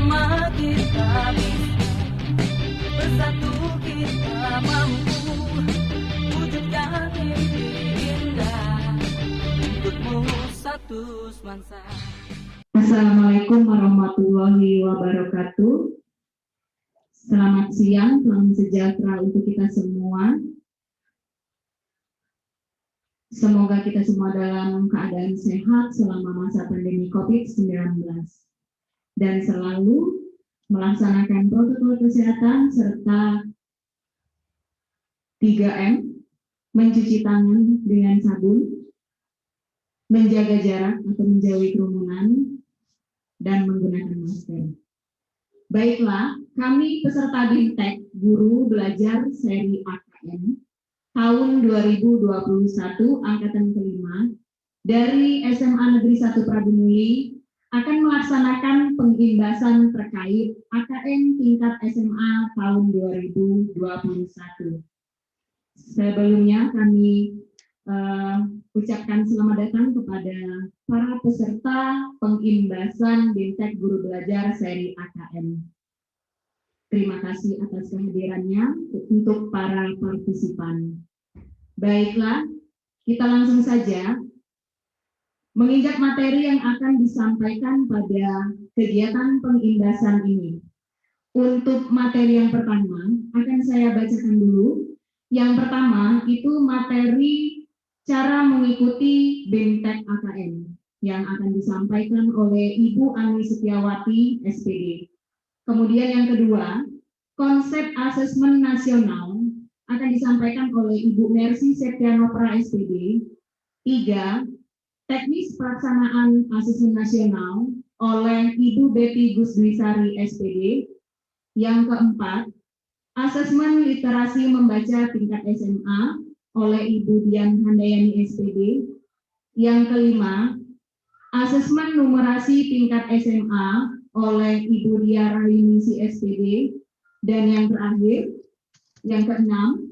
Bersama kita bisa, bersatu kita mampu wujudkan mimpi indah untukmu satu semansa. Assalamualaikum warahmatullahi wabarakatuh. Selamat siang, salam sejahtera untuk kita semua. Semoga kita semua dalam keadaan sehat selama masa pandemi COVID-19 dan selalu melaksanakan protokol kesehatan serta 3M, mencuci tangan dengan sabun, menjaga jarak atau menjauhi kerumunan, dan menggunakan masker. Baiklah, kami peserta BIMTEK Guru Belajar Seri AKM tahun 2021 angkatan kelima dari SMA Negeri 1 Prabunuli akan melaksanakan pengimbasan terkait AKM tingkat SMA tahun 2021. Sebelumnya kami ucapkan selamat datang kepada para peserta pengimbasan BIMTEK Guru Belajar Seri AKM. Terima kasih atas kehadirannya untuk para partisipan. Baiklah, kita langsung saja menginjak materi yang akan disampaikan pada kegiatan pengimbasan ini. Untuk materi yang pertama, akan saya bacakan dulu. Yang pertama, itu materi cara mengikuti BIMTEK AKM yang akan disampaikan oleh Ibu Ani Setiawati, SPD. Kemudian yang kedua, konsep asesmen nasional akan disampaikan oleh Ibu Mercy Septianopra, SPD. 3, teknis pelaksanaan asesmen nasional oleh Ibu Betty Gusdwisari, SPD. Yang keempat, asesmen literasi membaca tingkat SMA oleh Ibu Dian Handayani, SPD. Yang kelima, asesmen numerasi tingkat SMA oleh Ibu Dia Rahiningsi, SPD. Dan yang terakhir, yang keenam,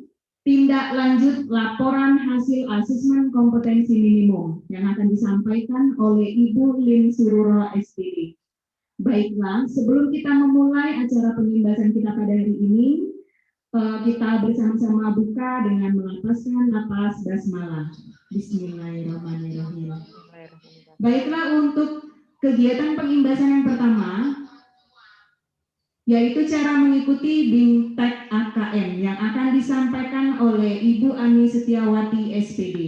tindak lanjut laporan hasil asesmen kompetensi minimum yang akan disampaikan oleh Ibu Lin Sururo, SPD. Baiklah, sebelum kita memulai acara pengimbasan kita pada hari ini, kita bersama-sama buka dengan melapaskan napas basmalah. Bismillahirrahmanirrahim. Baiklah, untuk kegiatan pengimbasan yang pertama, yaitu cara mengikuti BIMTEK AKM yang akan disampaikan oleh Ibu Ani Setiawati, SPD.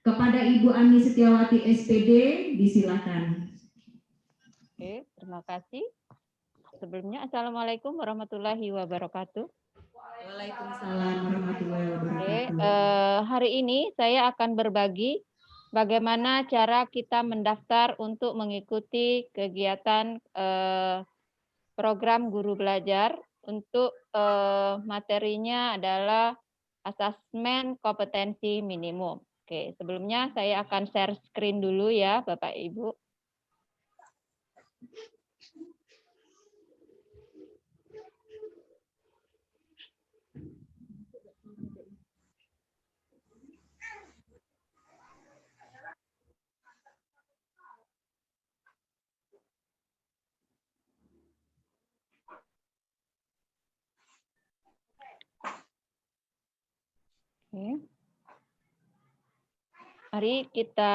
Kepada Ibu Ani Setiawati, SPD, disilakan. Oke, terima kasih. Sebelumnya, Assalamualaikum warahmatullahi wabarakatuh. Waalaikumsalam warahmatullahi wabarakatuh. Oke, hari ini saya akan berbagi bagaimana cara kita mendaftar untuk mengikuti kegiatan program guru belajar. Untuk materinya adalah asesmen kompetensi minimum. Oke, sebelumnya saya akan share screen dulu ya, Bapak Ibu. Oke. Mari kita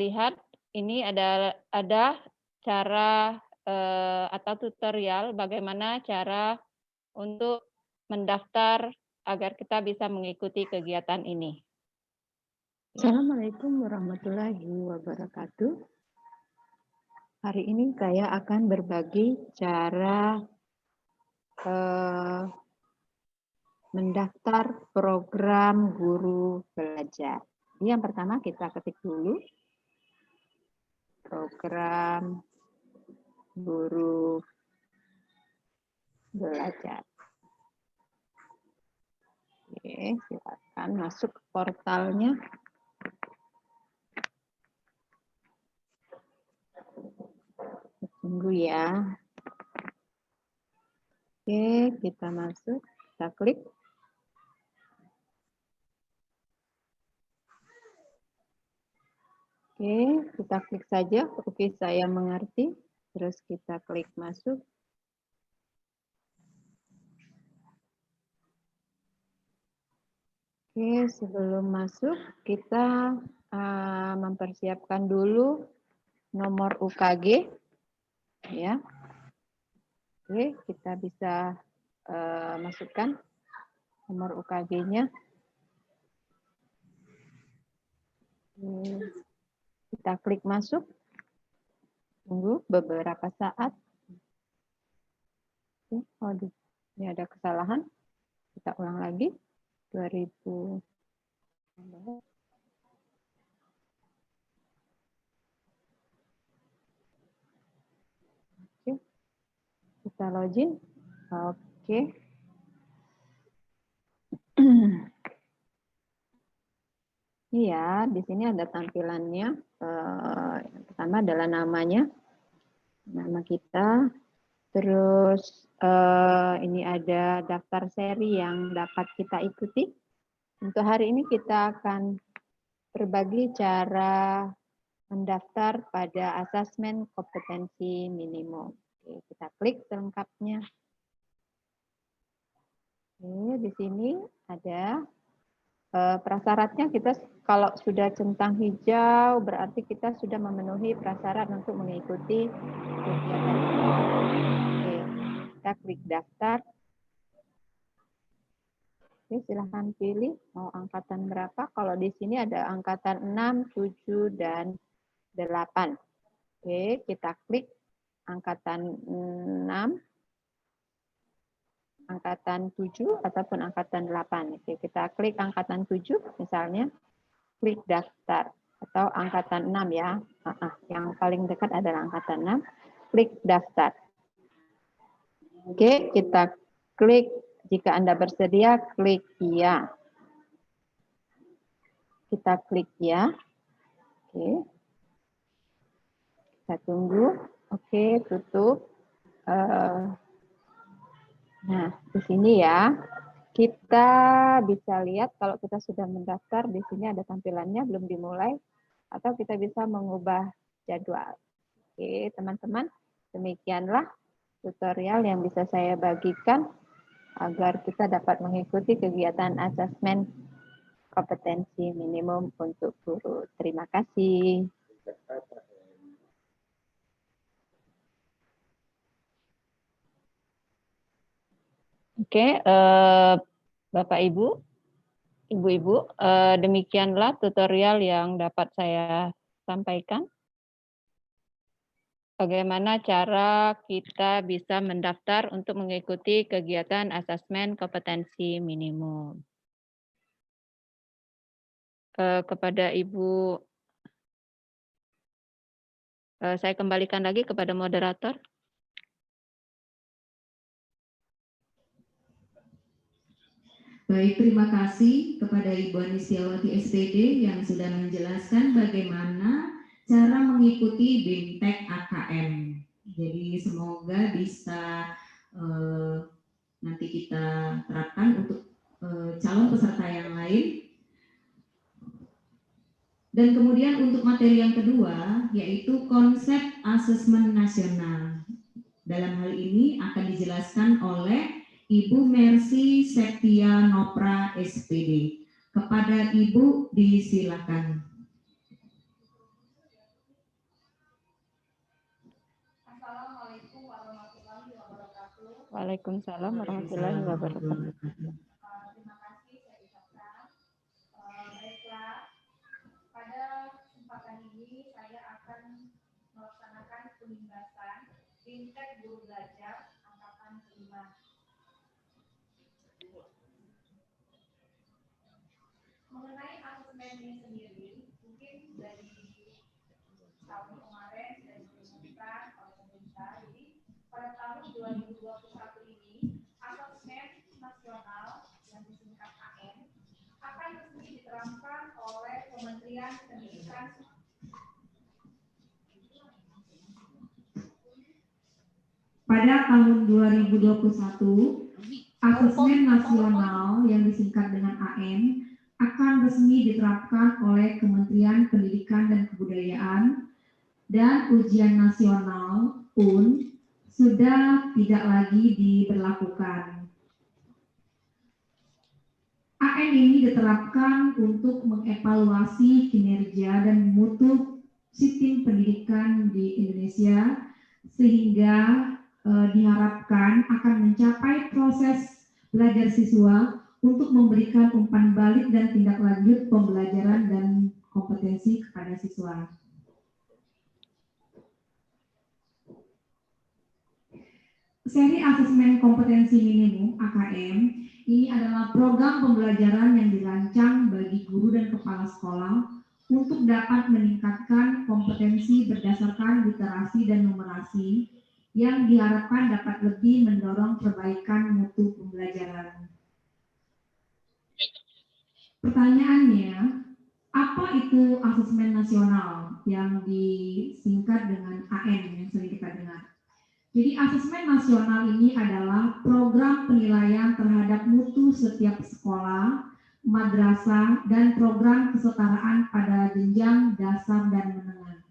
lihat, ini ada cara atau tutorial bagaimana cara untuk mendaftar agar kita bisa mengikuti kegiatan ini. Assalamualaikum warahmatullahi wabarakatuh. Hari ini saya akan berbagi cara mendaftar program guru belajar. Yang pertama kita ketik dulu program guru belajar. Oke, silakan masuk ke portalnya. Tunggu ya. Oke, kita masuk, kita klik. Oke, kita klik saja. Oke, saya mengerti. Terus kita klik masuk. Oke, sebelum masuk kita mempersiapkan dulu nomor UKG, ya. Oke, kita bisa masukkan nomor UKG-nya. Kita klik masuk. Tunggu beberapa saat. Oke, ini ada kesalahan. Kita ulang lagi. 2000. Oke. Kita login. Oke. Iya, di sini ada tampilannya. Yang pertama adalah namanya. Nama kita. Terus ini ada daftar seri yang dapat kita ikuti. Untuk hari ini kita akan berbagi cara mendaftar pada asesmen kompetensi minimum. Oke, kita klik selengkapnya. Oke, di sini ada prasyaratnya. Kita kalau sudah centang hijau berarti kita sudah memenuhi prasyarat untuk mengikuti kegiatan. Oke, kita klik daftar. Oke, silahkan pilih mau angkatan berapa. Kalau di sini ada angkatan 6, 7, dan 8. Oke, kita klik angkatan 6, angkatan 7, ataupun angkatan 8. Oke, kita klik angkatan 7, misalnya. Klik daftar. Atau angkatan 6 ya. Yang paling dekat adalah angkatan 6. Klik daftar. Oke, kita klik. Jika Anda bersedia, klik ya. Kita klik ya. Oke. Kita tunggu. Oke, tutup. Nah, di sini ya. Kita bisa lihat kalau kita sudah mendaftar, di sini ada tampilannya belum dimulai. Atau kita bisa mengubah jadwal. Oke, teman-teman. Demikianlah tutorial yang bisa saya bagikan agar kita dapat mengikuti kegiatan asesmen kompetensi minimum untuk guru. Terima kasih. Oke, Bapak Ibu, Ibu-ibu, demikianlah tutorial yang dapat saya sampaikan. Bagaimana cara kita bisa mendaftar untuk mengikuti kegiatan asesmen kompetensi minimum. Kepada Ibu, saya kembalikan lagi kepada moderator. Baik, terima kasih kepada Ibu Ani Setiawati SPD yang sudah menjelaskan bagaimana cara mengikuti BIMTEK AKM. Jadi semoga bisa nanti kita terapkan untuk calon peserta yang lain. Dan kemudian untuk materi yang kedua yaitu konsep asesmen nasional. Dalam hal ini akan dijelaskan oleh Ibu Mercy Septia Nopra SPD. Kepada Ibu disilakan. Assalamualaikum warahmatullahi wabarakatuh. Waalaikumsalam warahmatullahi wabarakatuh. Terima kasih saya ucapkan. Baiklah, pada kesempatan ini saya akan melaksanakan penindasan BIMTEK Guru Belajar angkatan 5. Mengenai asesmen ini sendiri, mungkin dari tahun kemarin sudah diumumkan oleh pemerintah. Jadi pada tahun 2021 ini, asesmen nasional yang disingkat AN akan resmi diterapkan oleh Kementerian Pendidikan. Pada tahun 2021, asesmen nasional yang disingkat dengan AN akan resmi diterapkan oleh Kementerian Pendidikan dan Kebudayaan, dan ujian nasional pun sudah tidak lagi diberlakukan. AN ini diterapkan untuk mengevaluasi kinerja dan mutu sistem pendidikan di Indonesia sehingga diharapkan akan mencapai proses belajar siswa untuk memberikan umpan balik dan tindak lanjut pembelajaran dan kompetensi kepada siswa. Seri Asesmen Kompetensi Minimum (AKM) ini adalah program pembelajaran yang dirancang bagi guru dan kepala sekolah untuk dapat meningkatkan kompetensi berdasarkan literasi dan numerasi yang diharapkan dapat lebih mendorong perbaikan mutu pembelajaran. Pertanyaannya, apa itu asesmen nasional yang disingkat dengan AN yang sering kita dengar? Jadi asesmen nasional ini adalah program penilaian terhadap mutu setiap sekolah, madrasah, dan program kesetaraan pada jenjang dasar dan menengah.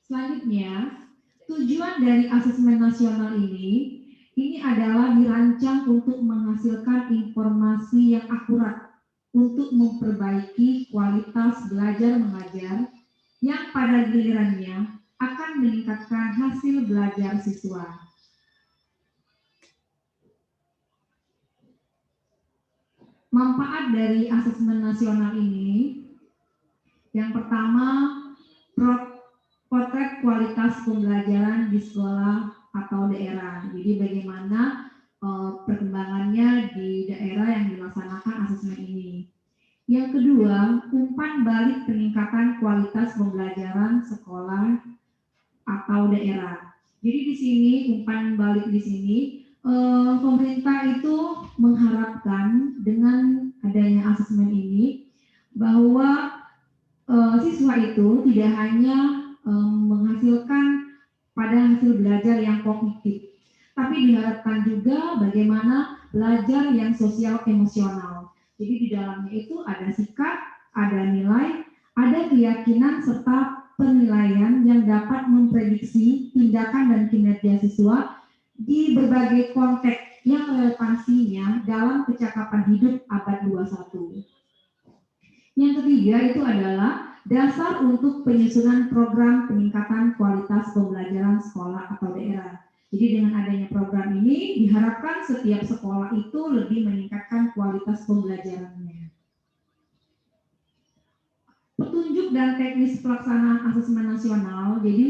Selanjutnya, tujuan dari asesmen nasional ini adalah dirancang untuk menghasilkan informasi yang akurat untuk memperbaiki kualitas belajar mengajar yang pada gilirannya akan meningkatkan hasil belajar siswa. Manfaat dari asesmen nasional ini, yang pertama, potret kualitas pembelajaran di sekolah atau daerah. Jadi bagaimana perkembangannya di daerah yang dilaksanakan asesmen ini. Yang kedua, umpan balik peningkatan kualitas pembelajaran sekolah atau daerah. Jadi di sini umpan balik di sini pemerintah itu mengharapkan dengan adanya asesmen ini bahwa siswa itu tidak hanya menghasilkan pada hasil belajar yang kognitif, tapi diharapkan juga bagaimana belajar yang sosial emosional. Jadi di dalamnya itu ada sikap, ada nilai, ada keyakinan serta penilaian yang dapat memprediksi tindakan dan kinerja siswa di berbagai konteks yang relevansinya dalam kecakapan hidup abad 21. Yang ketiga itu adalah dasar untuk penyusunan program peningkatan kualitas pembelajaran sekolah atau daerah. Jadi dengan adanya program ini diharapkan setiap sekolah itu lebih meningkatkan kualitas pembelajarannya. Petunjuk dan teknis pelaksanaan asesmen nasional. Jadi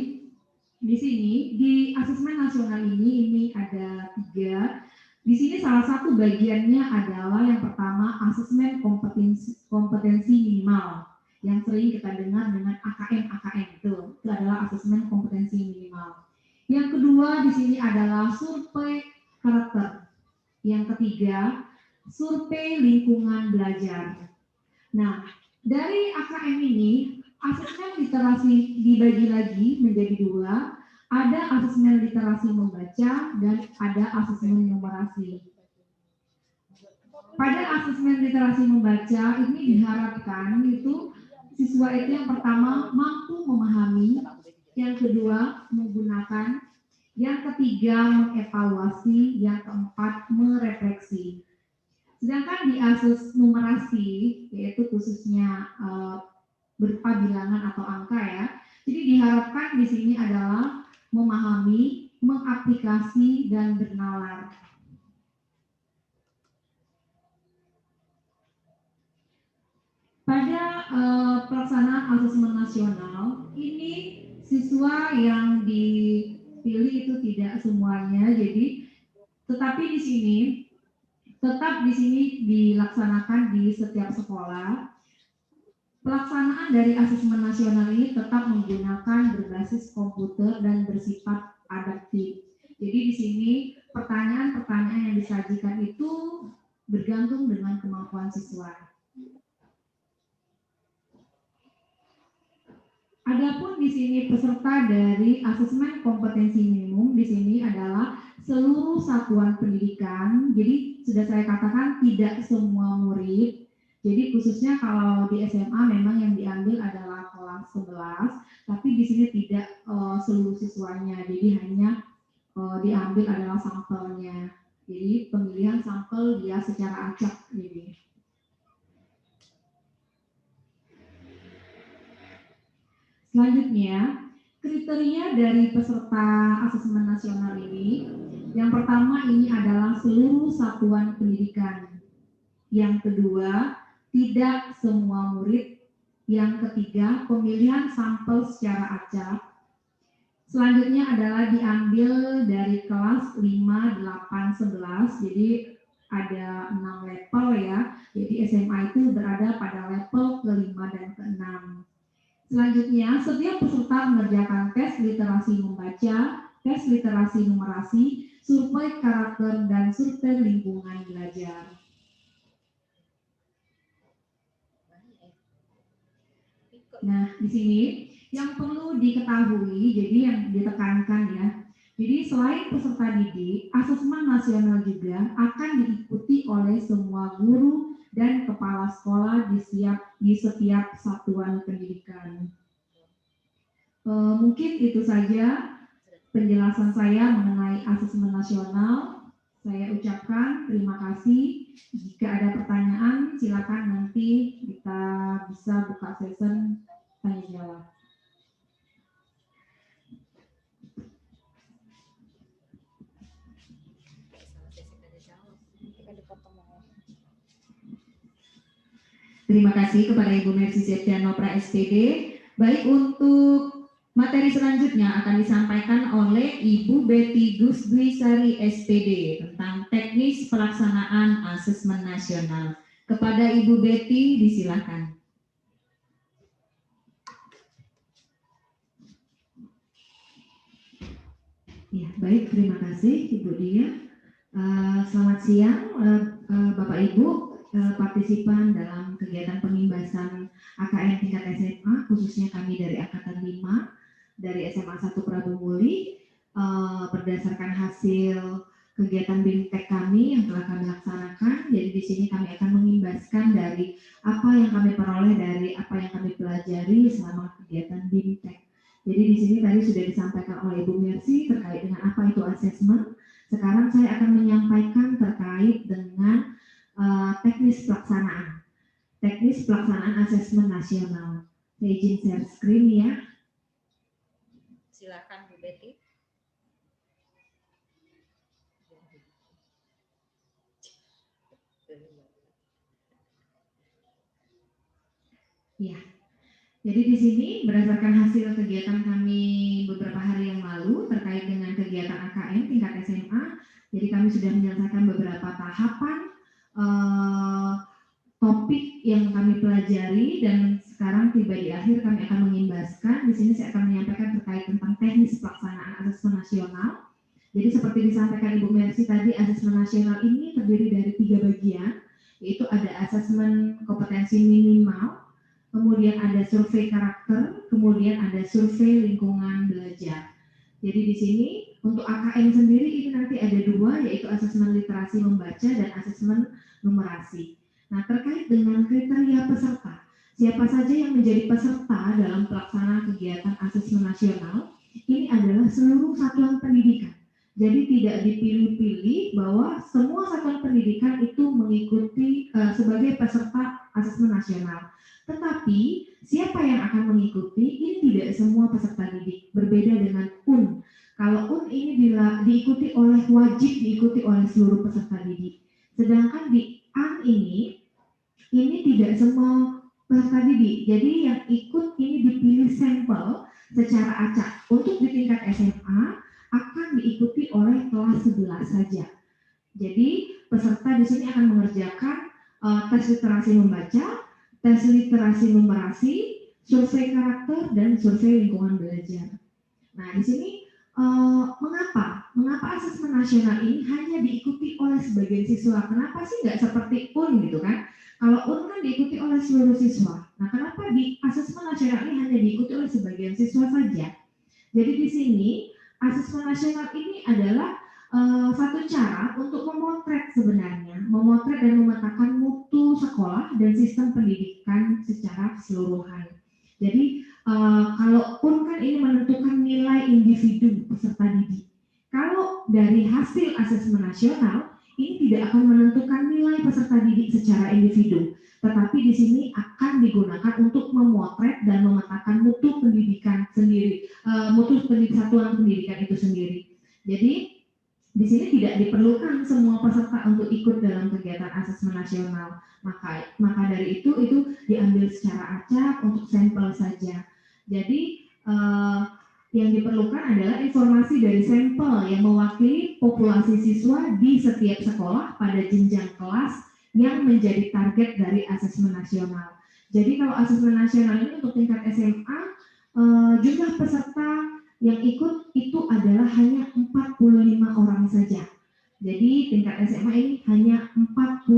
di sini di asesmen nasional ini ada 3. Di sini salah satu bagiannya adalah yang pertama asesmen kompetensi minimal yang sering kita dengar dengan AKM itu adalah asesmen kompetensi minimal. Yang kedua di sini adalah survei karakter. Yang ketiga survei lingkungan belajar. Nah, dari AKM ini, asesmen literasi dibagi lagi menjadi 2. Ada asesmen literasi membaca dan ada asesmen numerasi. Pada asesmen literasi membaca ini diharapkan itu siswa itu yang pertama mampu memahami, yang kedua menggunakan, yang ketiga mengevaluasi, yang keempat merefleksi. Sedangkan di ases numerasi, yaitu khususnya berupa bilangan atau angka ya, jadi diharapkan di sini adalah memahami, mengaplikasi, dan bernalar. Pada pelaksanaan asesmen nasional, ini siswa yang dipilih itu tidak semuanya, jadi tetapi di sini tetap di sini dilaksanakan di setiap sekolah. Pelaksanaan dari asesmen nasional ini tetap menggunakan berbasis komputer dan bersifat adaptif. Jadi di sini pertanyaan-pertanyaan yang disajikan itu bergantung dengan kemampuan siswa. Adapun di sini peserta dari asesmen kompetensi minimum di sini adalah seluruh satuan pendidikan. Jadi sudah saya katakan tidak semua murid. Jadi khususnya kalau di SMA memang yang diambil adalah kelas 11, tapi di sini tidak seluruh siswanya. Jadi hanya diambil adalah sampelnya Jadi pemilihan sampel dia secara acak ini. Selanjutnya, kriteria dari peserta asesmen nasional ini, yang pertama ini adalah seluruh satuan pendidikan. Yang kedua, tidak semua murid. Yang ketiga, pemilihan sampel secara acak. Selanjutnya adalah diambil dari kelas 5, 8, 11. Jadi ada 6 level ya. Jadi SMA itu berada pada level ke-5 dan ke-6. Selanjutnya, setiap peserta mengerjakan tes literasi membaca, tes literasi numerasi, survei karakter, dan survei lingkungan belajar. Nah, di sini yang perlu diketahui, jadi yang ditekankan ya, jadi selain peserta didik, asesmen nasional juga akan diikuti oleh semua guru dan kepala sekolah di setiap satuan pendidikan. Mungkin itu saja penjelasan saya mengenai asesmen nasional. Saya ucapkan terima kasih. Jika ada pertanyaan, silakan nanti kita bisa buka session tanya jawab. Terima kasih kepada Ibu Mercy Septianopra SPD. Baik, untuk materi selanjutnya akan disampaikan oleh Ibu Betty Gusdwisari SPD tentang teknis pelaksanaan asesmen nasional. Kepada Ibu Betty, disilakan. Ya, baik, terima kasih Ibu Dia. Selamat siang Bapak Ibu partisipan dalam kegiatan pengimbasan AKN tingkat SMA, khususnya kami dari Angkatan 5 dari SMA 1 Prabu Muli, berdasarkan hasil kegiatan BIMTEK kami yang telah kami laksanakan. Jadi di sini kami akan mengimbaskan dari apa yang kami peroleh dari apa yang kami pelajari selama kegiatan BIMTEK. Jadi di sini tadi sudah disampaikan oleh Ibu Mercy terkait dengan apa itu asesmen. Sekarang saya akan menyampaikan terkait dengan teknis pelaksanaan asesmen nasional. Saya izin share screen ya. Silakan Bu Betty. Ya. Jadi di sini berdasarkan hasil kegiatan kami beberapa hari yang lalu terkait dengan kegiatan AKN tingkat SMA, jadi kami sudah menyelesaikan beberapa tahapan topik yang kami pelajari dan sekarang tiba di akhir kami akan mengimbaskan. Di sini saya akan menyampaikan terkait tentang teknis pelaksanaan asesmen nasional. Jadi seperti disampaikan Ibu Mercy tadi, asesmen nasional ini terdiri dari 3 bagian, yaitu ada asesmen kompetensi minimal, kemudian ada survei karakter, kemudian ada survei lingkungan belajar. Jadi di sini untuk AKN sendiri ini nanti ada 2, yaitu asesmen literasi membaca dan asesmen numerasi. Nah, terkait dengan kriteria peserta, siapa saja yang menjadi peserta dalam pelaksanaan kegiatan asesmen nasional, ini adalah seluruh satuan pendidikan. Jadi tidak dipilih-pilih bahwa semua satuan pendidikan itu mengikuti sebagai peserta asesmen nasional. Tetapi siapa yang akan mengikuti ini tidak semua peserta didik, berbeda dengan UN. Kalau UN ini diikuti oleh wajib diikuti oleh seluruh peserta didik. Sedangkan di AN ini tidak semua peserta didik. Jadi yang ikut ini dipilih sampel secara acak. Untuk di tingkat SMA akan diikuti oleh kelas 11 saja. Jadi peserta di sini akan mengerjakan tes literasi membaca, tes literasi numerasi, survei karakter, dan survei lingkungan belajar. Nah, di sini mengapa asesmen nasional ini hanya diikuti oleh sebagian siswa? Kenapa sih nggak seperti UN gitu kan? Kalau UN kan diikuti oleh seluruh siswa. Nah, kenapa di asesmen nasional ini hanya diikuti oleh sebagian siswa saja? Jadi di sini asesmen nasional ini adalah satu cara untuk memotret sebenarnya, memotret dan memetakan mutu sekolah dan sistem pendidikan secara keseluruhan. Jadi kalau UN kan ini menentukan nilai individu peserta didik. Kalau dari hasil asesmen nasional ini tidak akan menentukan nilai peserta didik secara individu, tetapi di sini akan digunakan untuk memotret dan memetakan mutu pendidikan sendiri, satuan pendidikan itu sendiri. Jadi di sini tidak diperlukan semua peserta untuk ikut dalam kegiatan asesmen nasional. Maka dari itu diambil secara acak untuk sampel saja. Jadi yang diperlukan adalah informasi dari sampel yang mewakili populasi siswa di setiap sekolah pada jenjang kelas yang menjadi target dari asesmen nasional. Jadi kalau asesmen nasional ini untuk tingkat SMA, jumlah peserta yang ikut itu adalah hanya 45 orang saja. Jadi tingkat SMA ini hanya 45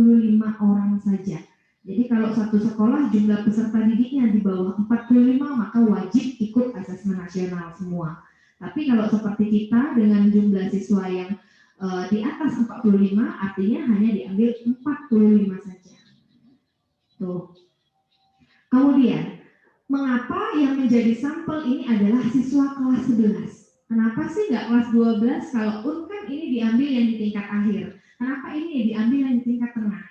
orang saja. Jadi kalau satu sekolah jumlah peserta didiknya di bawah 45 maka wajib ikut asesmen nasional semua. Tapi kalau seperti kita dengan jumlah siswa yang di atas 45 artinya hanya diambil 45 saja. Tuh. Kemudian, mengapa yang menjadi sampel ini adalah siswa kelas 11? Kenapa sih nggak kelas 12? Kalau kan ini diambil yang di tingkat akhir. Kenapa ini diambil yang di tingkat tengah?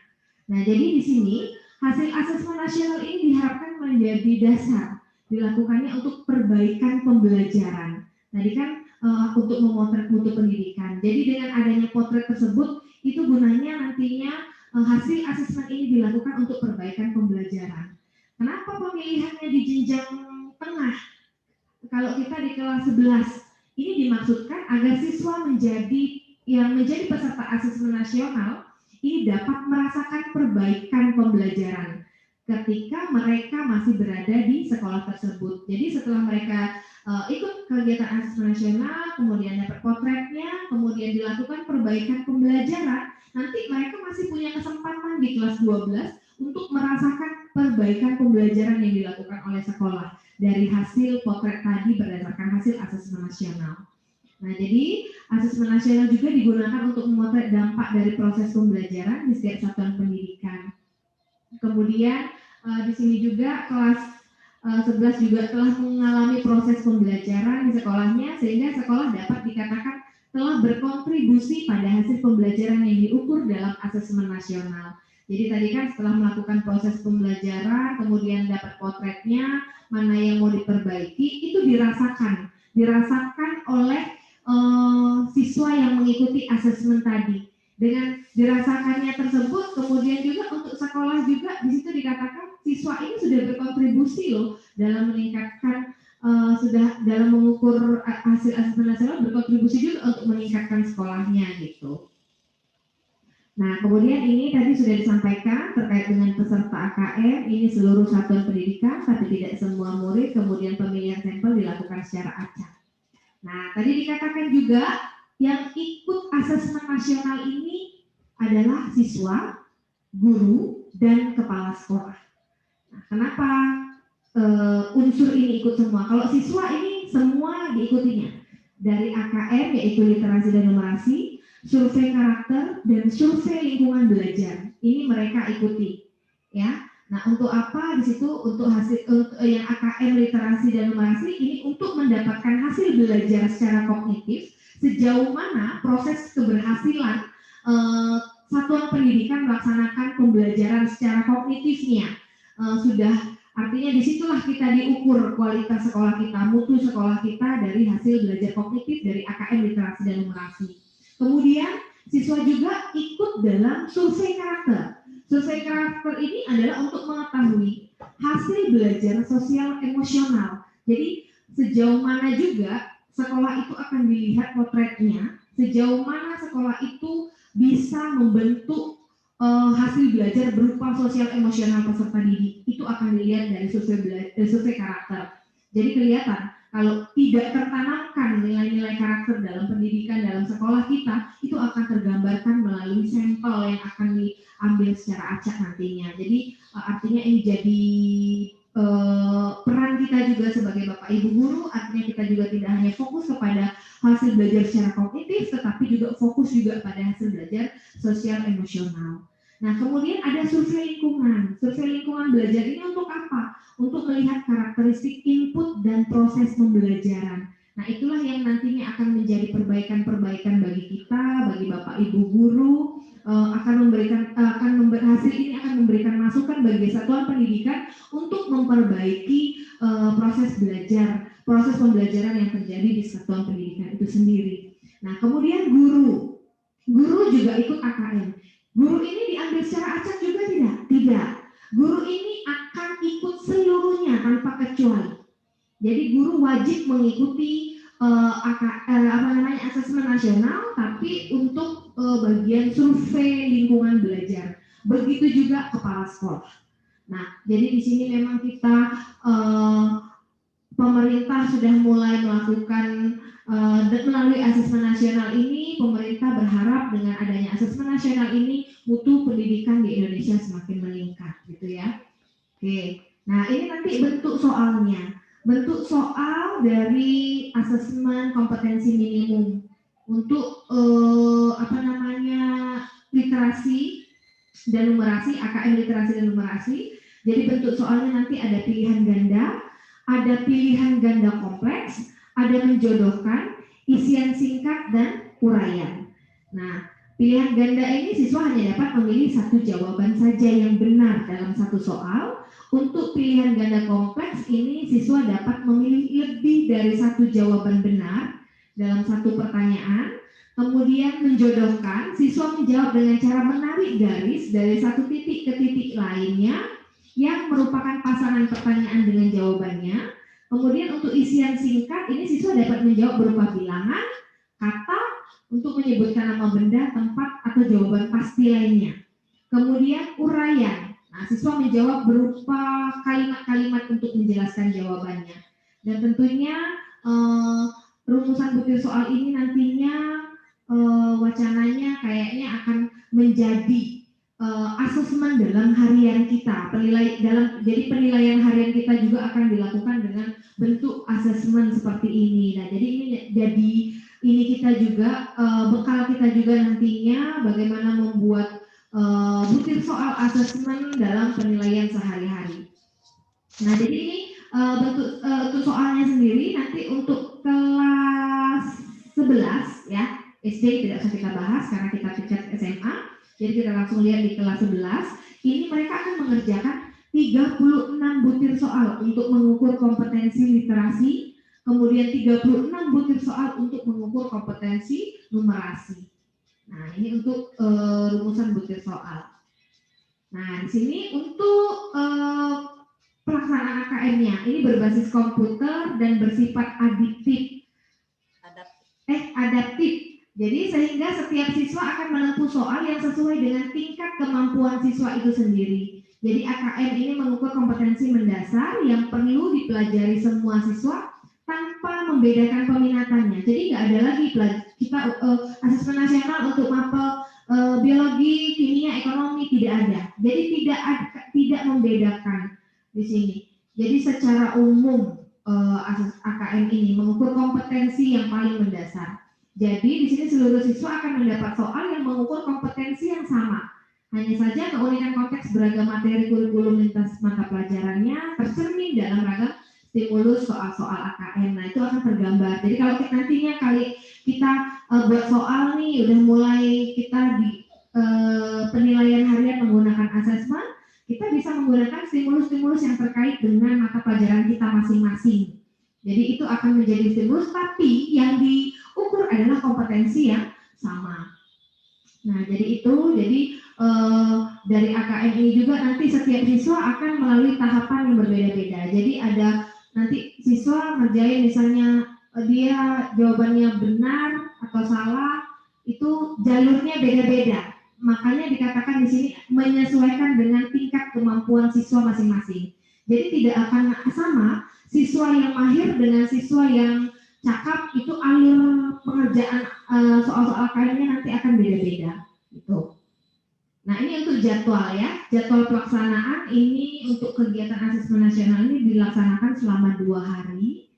Nah, jadi di sini hasil asesmen nasional ini diharapkan menjadi dasar dilakukannya untuk perbaikan pembelajaran. Tadi kan untuk memotret mutu pendidikan. Jadi dengan adanya potret tersebut itu gunanya nantinya hasil asesmen ini dilakukan untuk perbaikan pembelajaran. Kenapa pemilihannya di jenjang tengah? Kalau kita di kelas 11 ini dimaksudkan agar siswa yang menjadi peserta asesmen nasional ini dapat merasakan perbaikan pembelajaran ketika mereka masih berada di sekolah tersebut. Jadi setelah mereka ikut kegiatan asesmen nasional, kemudian dapat potretnya, kemudian dilakukan perbaikan pembelajaran, nanti mereka masih punya kesempatan di kelas 12 untuk merasakan perbaikan pembelajaran yang dilakukan oleh sekolah dari hasil potret tadi berdasarkan hasil asesmen nasional. Nah, jadi asesmen nasional juga digunakan untuk memotret dampak dari proses pembelajaran di setiap satuan pendidikan. Kemudian di sini juga kelas 11 juga telah mengalami proses pembelajaran di sekolahnya sehingga sekolah dapat dikatakan telah berkontribusi pada hasil pembelajaran yang diukur dalam asesmen nasional. Jadi tadi kan setelah melakukan proses pembelajaran, kemudian dapat potretnya, mana yang mau diperbaiki, itu dirasakan oleh siswa yang mengikuti asesmen tadi. Dengan dirasakannya tersebut, kemudian juga untuk sekolah juga di situ dikatakan siswa ini sudah berkontribusi loh dalam meningkatkan dalam mengukur hasil asesmen nasional, berkontribusi juga untuk meningkatkan sekolahnya gitu. Nah, kemudian ini tadi sudah disampaikan terkait dengan peserta AKM, ini seluruh satuan pendidikan, tapi tidak semua murid, kemudian pemilihan sampel dilakukan secara acak. Nah, tadi dikatakan juga yang ikut asesmen nasional ini adalah siswa, guru, dan kepala sekolah. Nah, kenapa unsur ini ikut semua? Kalau siswa ini semua diikutinya. Dari AKM, yaitu literasi dan numerasi, survei karakter, dan survei lingkungan belajar. Ini mereka ikuti. Ya. Nah, untuk apa di situ? Untuk hasil yang AKM literasi dan numerasi ini untuk mendapatkan hasil belajar secara kognitif sejauh mana proses keberhasilan satuan pendidikan melaksanakan pembelajaran secara kognitifnya sudah, artinya disitulah kita diukur kualitas sekolah kita, mutu sekolah kita dari hasil belajar kognitif dari AKM literasi dan numerasi. Kemudian siswa juga ikut dalam survei karakter. Survei karakter ini adalah untuk mengetahui hasil belajar sosial emosional. Jadi sejauh mana juga sekolah itu akan dilihat potretnya, sejauh mana sekolah itu bisa membentuk hasil belajar berupa sosial emosional peserta didik. Itu akan dilihat dari survei karakter. Jadi kelihatan kalau tidak tertanamkan nilai-nilai karakter dalam pendidikan dalam sekolah kita, itu akan tergambarkan melalui sampel yang akan diambil secara acak nantinya. Jadi artinya ini jadi peran kita juga sebagai Bapak Ibu guru, artinya kita juga tidak hanya fokus kepada hasil belajar secara kognitif, tetapi juga fokus juga pada hasil belajar sosial emosional. Nah, kemudian ada survei lingkungan. Survei lingkungan belajar ini untuk apa? Untuk melihat karakteristik input dan proses pembelajaran. Nah, itulah yang nantinya akan menjadi perbaikan-perbaikan bagi kita, bagi Bapak Ibu guru, hasil ini akan memberikan masukan bagi satuan pendidikan untuk memperbaiki proses pembelajaran yang terjadi di satuan pendidikan itu sendiri. Nah, kemudian guru juga ikut AKM. Guru ini diambil secara acak juga tidak? Tidak. Guru ini akan ikut seluruhnya tanpa kecuali. Jadi guru wajib mengikuti asesmen nasional, tapi untuk bagian survei lingkungan belajar. Begitu juga kepala sekolah. Nah, jadi di sini memang kita pemerintah sudah mulai melakukan melalui asesmen nasional ini, pemerintah berharap dengan adanya asesmen nasional ini mutu pendidikan di Indonesia semakin meningkat, gitu ya. Oke, nah ini nanti bentuk soalnya. Bentuk soal dari asesmen kompetensi minimum untuk literasi dan numerasi, AKM literasi dan numerasi. Jadi bentuk soalnya nanti ada pilihan ganda kompleks, ada menjodohkan, isian singkat dan uraian. Nah, pilihan ganda ini siswa hanya dapat memilih satu jawaban saja yang benar dalam satu soal. Untuk pilihan ganda kompleks ini siswa dapat memilih lebih dari satu jawaban benar dalam satu pertanyaan. Kemudian menjodohkan, siswa menjawab dengan cara menarik garis dari satu titik ke titik lainnya yang merupakan pasangan pertanyaan dengan jawabannya. Kemudian untuk isian singkat ini siswa dapat menjawab berupa bilangan, kata, untuk menyebutkan nama benda, tempat, atau jawaban pasti lainnya. Kemudian uraian. Nah, siswa menjawab berupa kalimat-kalimat untuk menjelaskan jawabannya. Dan tentunya rumusan butir soal ini nantinya wacananya kayaknya akan menjadi asesmen dalam harian kita. Jadi penilaian harian kita juga akan dilakukan dengan bentuk asesmen seperti ini. Nah, jadi ini kita juga bekal kita juga nantinya bagaimana membuat butir soal asesmen dalam penilaian sehari-hari. Nah, jadi ini bentuk soalnya sendiri nanti untuk kelas 11 ya, SD tidak usah kita bahas karena kita tingkat SMA. Jadi kita langsung lihat di kelas 11. Ini mereka akan mengerjakan 36 butir soal untuk mengukur kompetensi literasi, kemudian 36 butir soal untuk mengukur kompetensi numerasi. Nah, ini untuk rumusan butir soal. Nah, di sini untuk pelaksanaan AKM-nya, ini berbasis komputer dan bersifat adaptif. Jadi sehingga setiap siswa akan menempuh soal yang sesuai dengan tingkat kemampuan siswa itu sendiri. Jadi AKM ini mengukur kompetensi mendasar yang perlu dipelajari semua siswa tanpa membedakan peminatannya. Jadi nggak ada lagi kita asesmen nasional untuk mapel biologi, kimia, ekonomi tidak ada. Jadi tidak membedakan di sini. Jadi secara umum AKM ini mengukur kompetensi yang paling mendasar. Jadi di sini seluruh siswa akan mendapat soal yang mengukur kompetensi yang sama. Hanya saja keunikan konteks beragam materi kurikulum lintas mata pelajarannya tercermin dalam ragam stimulus soal-soal AKM. Nah, itu akan tergambar. Jadi kalau nantinya kita buat soal nih, udah mulai kita di penilaian harian menggunakan asesmen, kita bisa menggunakan stimulus-stimulus yang terkait dengan mata pelajaran kita masing-masing. Jadi itu akan menjadi stimulus, tapi yang diukur adalah kompetensi yang sama. Nah, jadi dari AKM ini juga nanti setiap siswa akan melalui tahapan yang berbeda-beda. Jadi ada nanti siswa ngerjain misalnya dia jawabannya benar atau salah, itu jalurnya beda-beda. Makanya dikatakan di sini menyesuaikan dengan tingkat kemampuan siswa masing-masing. Jadi tidak akan sama siswa yang mahir dengan siswa yang cakap, itu alur pengerjaan soal-soal AKM-nya nanti akan beda-beda. Gitu. Nah, ini untuk jadwal ya. Jadwal pelaksanaan ini untuk kegiatan asesmen nasional ini dilaksanakan selama 2 hari.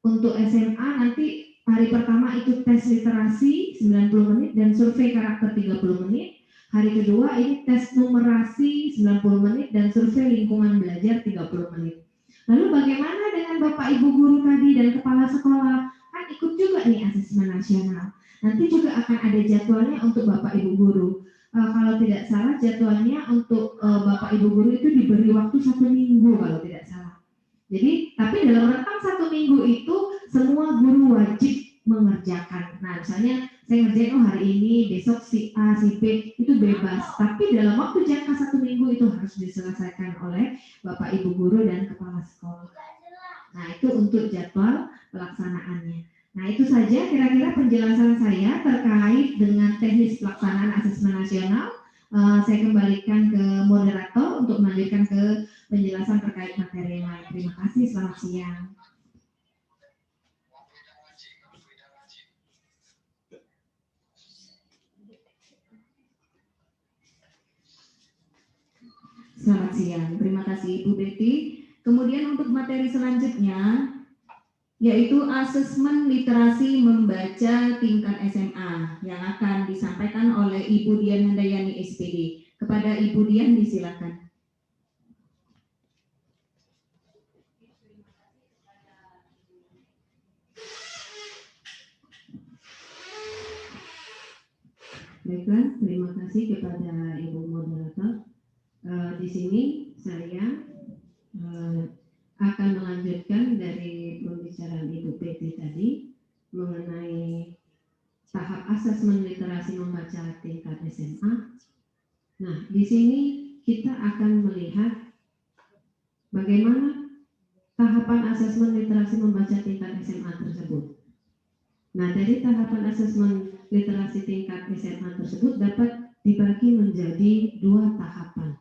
Untuk SMA nanti hari pertama itu tes literasi 90 menit dan survei karakter 30 menit. Hari kedua ini tes numerasi 90 menit dan survei lingkungan belajar 30 menit. Lalu bagaimana dengan Bapak Ibu guru tadi dan kepala sekolah? Kan ikut juga nih asesmen nasional. Nanti juga akan ada jadwalnya untuk Bapak Ibu guru. Kalau tidak salah jadwalnya untuk Bapak Ibu guru itu diberi waktu 1 minggu kalau tidak salah. Jadi, tapi dalam rentang 1 minggu itu semua guru wajib mengerjakan. Nah, misalnya saya ngerjain hari ini, besok si A, si B itu bebas. Tapi dalam waktu jangka 1 minggu itu harus diselesaikan oleh Bapak Ibu guru dan kepala sekolah. Nah, itu untuk jadwal pelaksanaannya. Nah, itu saja kira-kira penjelasan saya terkait dengan teknis pelaksanaan asesmen nasional. Saya kembalikan ke moderator untuk melanjutkan ke penjelasan terkait materi yang lain. Terima kasih, selamat siang. Selamat siang, terima kasih Ibu Betty. Kemudian untuk materi selanjutnya, yaitu asesmen literasi membaca tingkat SMA yang akan disampaikan oleh Ibu Dian Handayani SPD. Kepada Ibu Dian disilakan. Baiklah, terima kasih kepada Ibu moderator. Di sini saya akan melanjutkan dari pembicaraan Ibu Betty tadi mengenai tahap asesmen literasi membaca tingkat SMA. Nah, di sini kita akan melihat bagaimana tahapan asesmen literasi membaca tingkat SMA tersebut. Nah, dari tahapan asesmen literasi tingkat SMA tersebut dapat dibagi menjadi 2 tahapan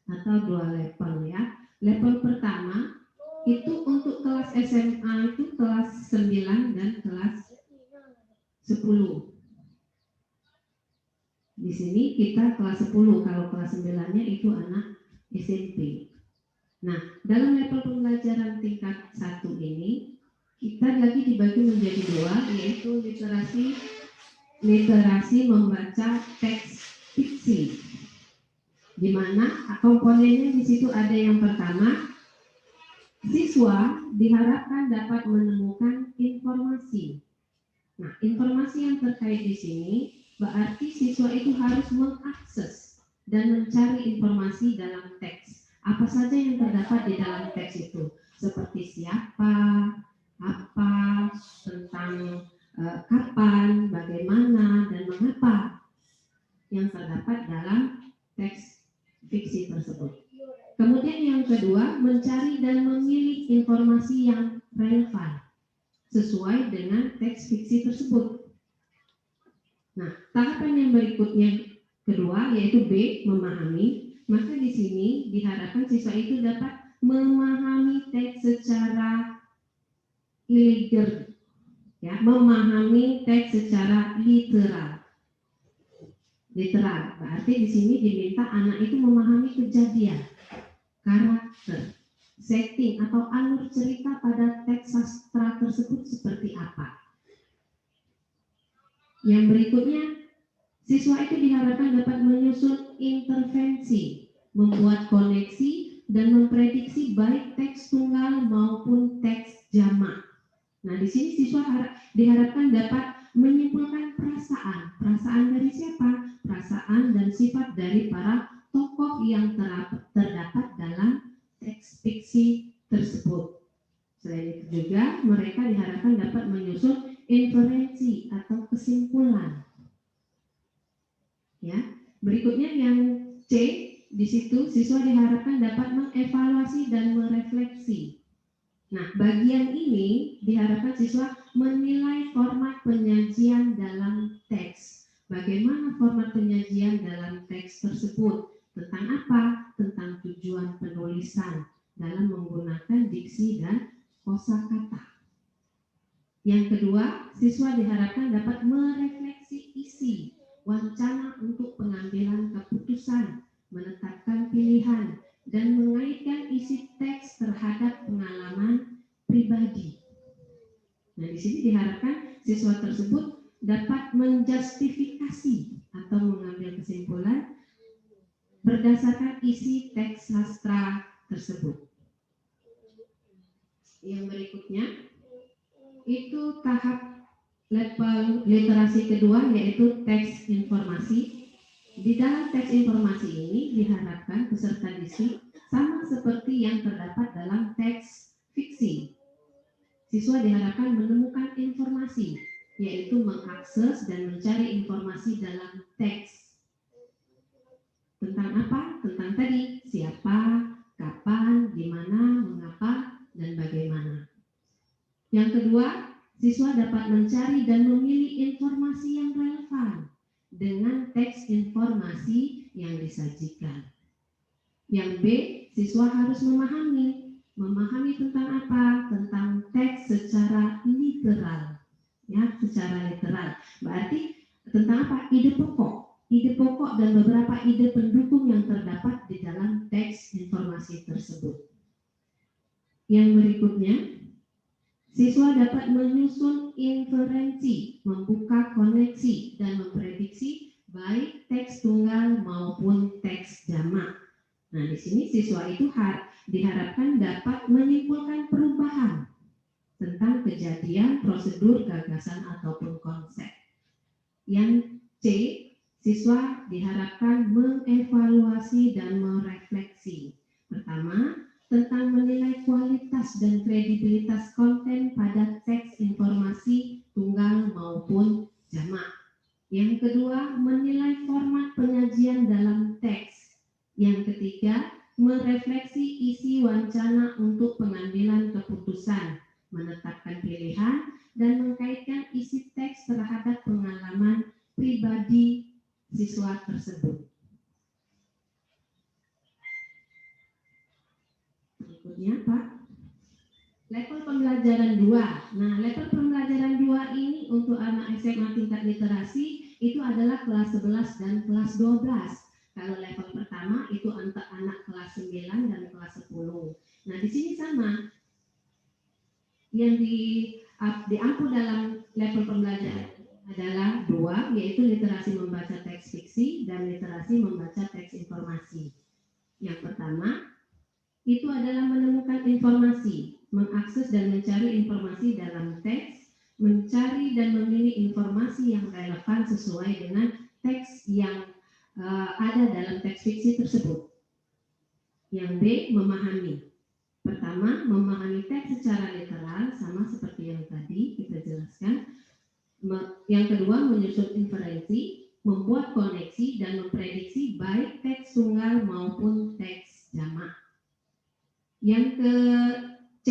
atau 2 level ya. Level pertama itu untuk kelas SMA itu kelas 9 dan kelas 10. Di sini kita kelas 10, kalau kelas 9-nya itu anak SMP. Nah, dalam level pembelajaran tingkat 1 ini kita lagi dibagi menjadi 2, yaitu literasi membaca teks fiksi. Di mana komponennya di situ ada yang pertama, siswa diharapkan dapat menemukan informasi. Nah, informasi yang terkait di sini berarti siswa itu harus mengakses dan mencari informasi dalam teks. Apa saja yang terdapat di dalam teks itu, seperti siapa, apa, tentang kapan, bagaimana, dan mengapa yang terdapat dalam teks fiksi tersebut. Kemudian yang kedua, mencari dan memilih informasi yang relevan sesuai dengan teks fiksi tersebut. Nah, tahapan yang berikutnya kedua yaitu B, memahami. Maka di sini diharapkan siswa itu dapat memahami teks secara ilegal, ya, memahami teks secara literal. Literal berarti di sini diminta anak itu memahami kejadian, karakter, setting atau alur cerita pada teks sastra tersebut seperti apa. Yang berikutnya, siswa itu diharapkan dapat menyusun intervensi, membuat koneksi, dan memprediksi baik teks tunggal maupun teks jamak. Nah, di sini siswa diharapkan dapat menyimpulkan perasaan. Perasaan dari siapa? Perasaan dan sifat dari para tokoh yang terdapat dalam teks fiksi tersebut. Selain itu juga mereka diharapkan dapat menyusun inferensi atau kesimpulan. Ya, berikutnya yang C, di situ siswa diharapkan dapat mengevaluasi dan merefleksi. Nah, bagian ini diharapkan siswa menilai format penyajian dalam teks. Bagaimana format penyajian dalam teks tersebut? Tentang apa? Tentang tujuan penulisan dalam menggunakan diksi dan kosakata. Yang kedua, siswa diharapkan dapat merefleksi isi wacana untuk pengambilan keputusan, menetapkan pilihan, dan mengaitkan isi teks terhadap pengalaman pribadi. Nah, di sini diharapkan siswa tersebut dapat menjustifikasi atau mengambil kesimpulan berdasarkan isi teks sastra tersebut. Yang berikutnya itu tahap level literasi kedua yaitu teks informasi. Di dalam teks informasi ini diharapkan peserta didik sama seperti yang terdapat dalam teks fiksi. Siswa diharapkan menemukan informasi, yaitu mengakses dan mencari informasi dalam teks. Tentang apa? Tentang tadi, siapa, kapan, di mana, mengapa, dan bagaimana. Yang kedua, siswa dapat mencari dan memilih informasi yang relevan dengan teks informasi yang disajikan. Yang B, siswa harus memahami tentang apa? Tentang teks secara literal. Ya, secara literal. Berarti tentang apa? Ide pokok dan beberapa ide pendukung yang terdapat di dalam teks informasi tersebut. Yang berikutnya, siswa dapat menyusun inferensi, membuka koneksi, dan memprediksi baik teks tunggal maupun teks jamak. Nah, di sini siswa itu diharapkan dapat menyimpulkan perubahan tentang kejadian, prosedur, gagasan, ataupun konsep. Yang C, siswa diharapkan mengevaluasi dan merefleksi. Pertama, tentang menilai kualitas dan kredibilitas konten pada teks informasi tunggal maupun jamak. Yang kedua, menilai format penyajian dalam teks. Yang ketiga, merefleksi isi wacana untuk pengambilan keputusan, menetapkan pilihan, dan mengkaitkan isi teks terhadap pengalaman pribadi siswa tersebut. Berikutnya, Pak. Level pembelajaran 2. Nah, level pembelajaran 2 ini untuk anak SMA tingkat literasi itu adalah kelas 11 dan kelas 12. Kalau level pertama itu untuk anak kelas 9 dan kelas 10. Nah, di sini sama. Yang diampu dalam level pembelajaran adalah 2, yaitu literasi membaca teks fiksi dan literasi membaca teks informasi. Yang pertama, itu adalah menemukan informasi, mengakses dan mencari informasi dalam teks, mencari dan memilih informasi yang relevan sesuai dengan teks yang ada dalam teks fiksi tersebut. Yang B, memahami. Pertama, memahami teks secara literal, sama seperti yang tadi kita jelaskan. Yang kedua, menyusun inferensi, membuat koneksi, dan memprediksi baik teks tunggal maupun teks jamak. Yang ke C,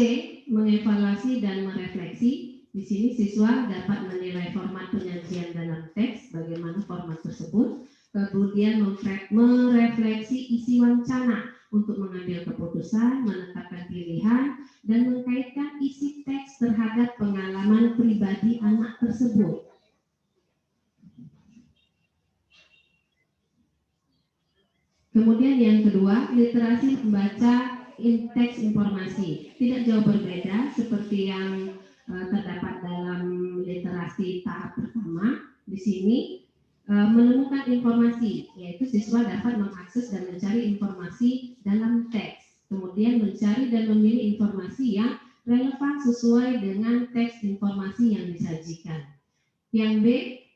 mengevaluasi dan merefleksi. Di sini siswa dapat menilai format penyajian dalam teks, bagaimana format tersebut, kemudian merefleksi isi wacana untuk mengambil keputusan, menetapkan pilihan, dan mengkaitkan isi teks terhadap pengalaman pribadi anak tersebut. Kemudian yang kedua, literasi membaca teks informasi. Tidak jauh berbeda seperti yang terdapat dalam literasi tahap pertama. Di sini menemukan informasi, yaitu siswa dapat mengakses dan mencari informasi dalam teks, kemudian mencari dan memilih informasi yang relevan sesuai dengan teks informasi yang disajikan. Yang B,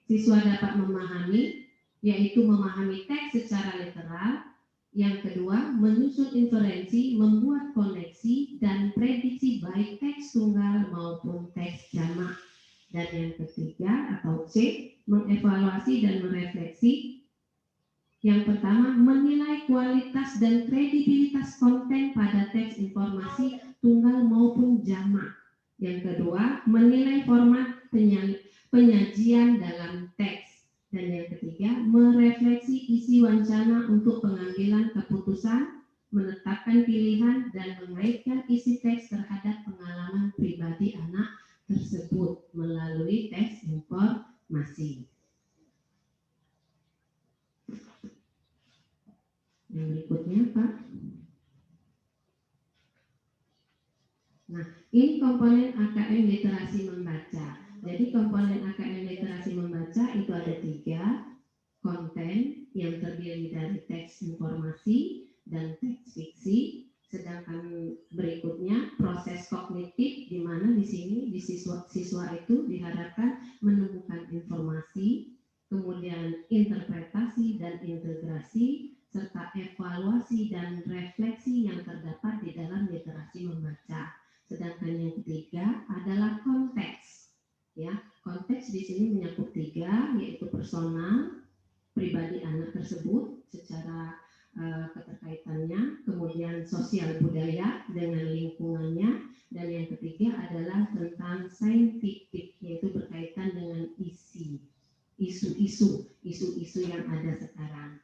siswa dapat memahami, yaitu memahami teks secara literal. Yang kedua, menyusun inferensi, membuat koneksi, dan prediksi baik teks tunggal maupun teks jamak. Dan yang ketiga atau C, mengevaluasi dan merefleksi. Yang pertama, menilai kualitas dan kredibilitas konten pada teks informasi tunggal maupun jamak. Yang kedua, menilai format penyajian dalam teks. Dan yang ketiga, merefleksi isi wacana untuk pengambilan keputusan, menetapkan pilihan, dan mengaitkan isi teks terhadap pengalaman pribadi anak tersebut melalui teks informasi. Yang berikutnya, Pak. Nah, ini komponen AKM literasi membaca. Jadi komponen AKM literasi membaca itu ada 3, konten yang terdiri dari teks informasi dan teks fiksi. Sedangkan berikutnya proses kognitif, di mana di sini di siswa itu diharapkan sini mencakup 3, yaitu personal, pribadi anak tersebut secara keterkaitannya, kemudian sosial budaya dengan lingkungannya, dan yang ketiga adalah tentang saintifik, yaitu berkaitan dengan isu-isu yang ada sekarang.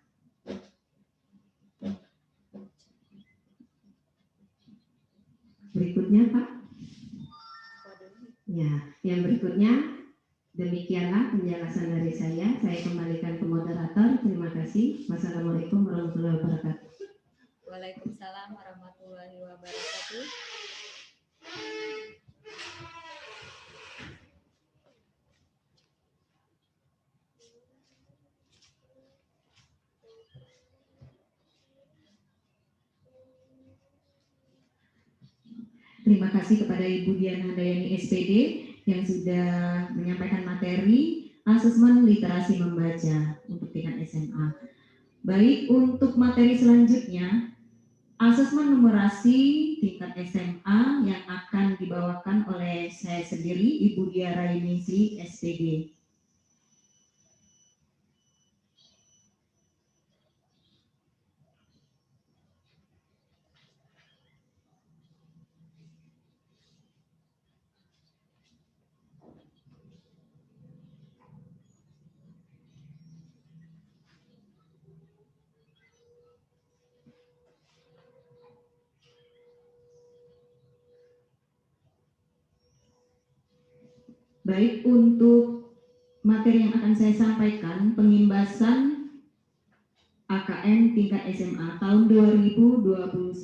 Berikutnya Pak. Ya, yang berikutnya demikianlah penjelasan dari saya. Saya kembalikan ke moderator. Terima kasih. Wassalamualaikum warahmatullahi wabarakatuh. Waalaikumsalam warahmatullahi wabarakatuh. Terima kasih kepada Ibu Dian Handayani SPD yang sudah menyampaikan materi asesmen literasi membaca untuk tingkat SMA. Baik, untuk materi selanjutnya, asesmen numerasi tingkat SMA yang akan dibawakan oleh saya sendiri, Ibu Dia Rainisi SPD. Baik, untuk materi yang akan saya sampaikan, pengimbasan AKM tingkat SMA tahun 2021,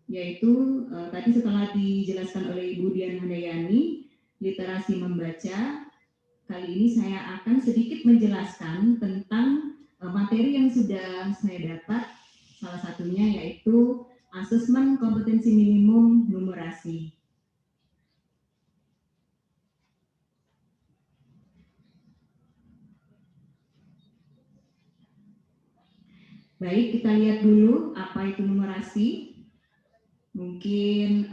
yaitu tadi setelah dijelaskan oleh Ibu Dian Handayani, literasi membaca. Kali ini saya akan sedikit menjelaskan tentang materi yang sudah saya dapat, salah satunya yaitu asesmen kompetensi minimum numerasi. Baik, kita lihat dulu apa itu numerasi. Mungkin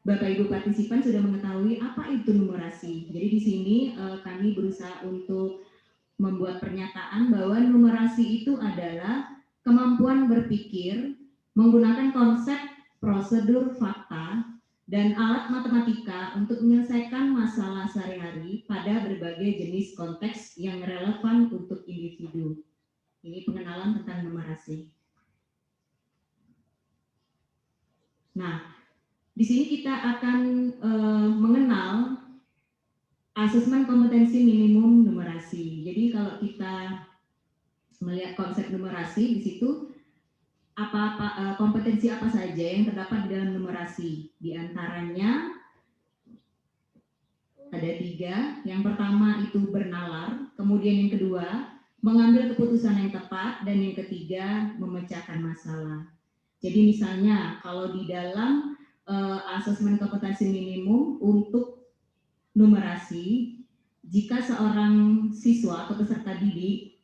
Bapak Ibu partisipan sudah mengetahui apa itu numerasi. Jadi di sini kami berusaha untuk membuat pernyataan bahwa numerasi itu adalah kemampuan berpikir menggunakan konsep, prosedur, fakta, dan alat matematika untuk menyelesaikan masalah sehari-hari pada berbagai jenis konteks yang relevan untuk individu. Ini pengenalan tentang numerasi. Nah, di sini kita akan mengenal asesmen kompetensi minimum numerasi. Jadi kalau kita melihat konsep numerasi, di situ kompetensi apa saja yang terdapat di dalam numerasi. Di antaranya ada 3. Yang pertama itu bernalar, kemudian yang kedua mengambil keputusan yang tepat, dan yang ketiga memecahkan masalah. Jadi misalnya kalau di dalam asesmen kompetensi minimum untuk numerasi, jika seorang siswa atau peserta didik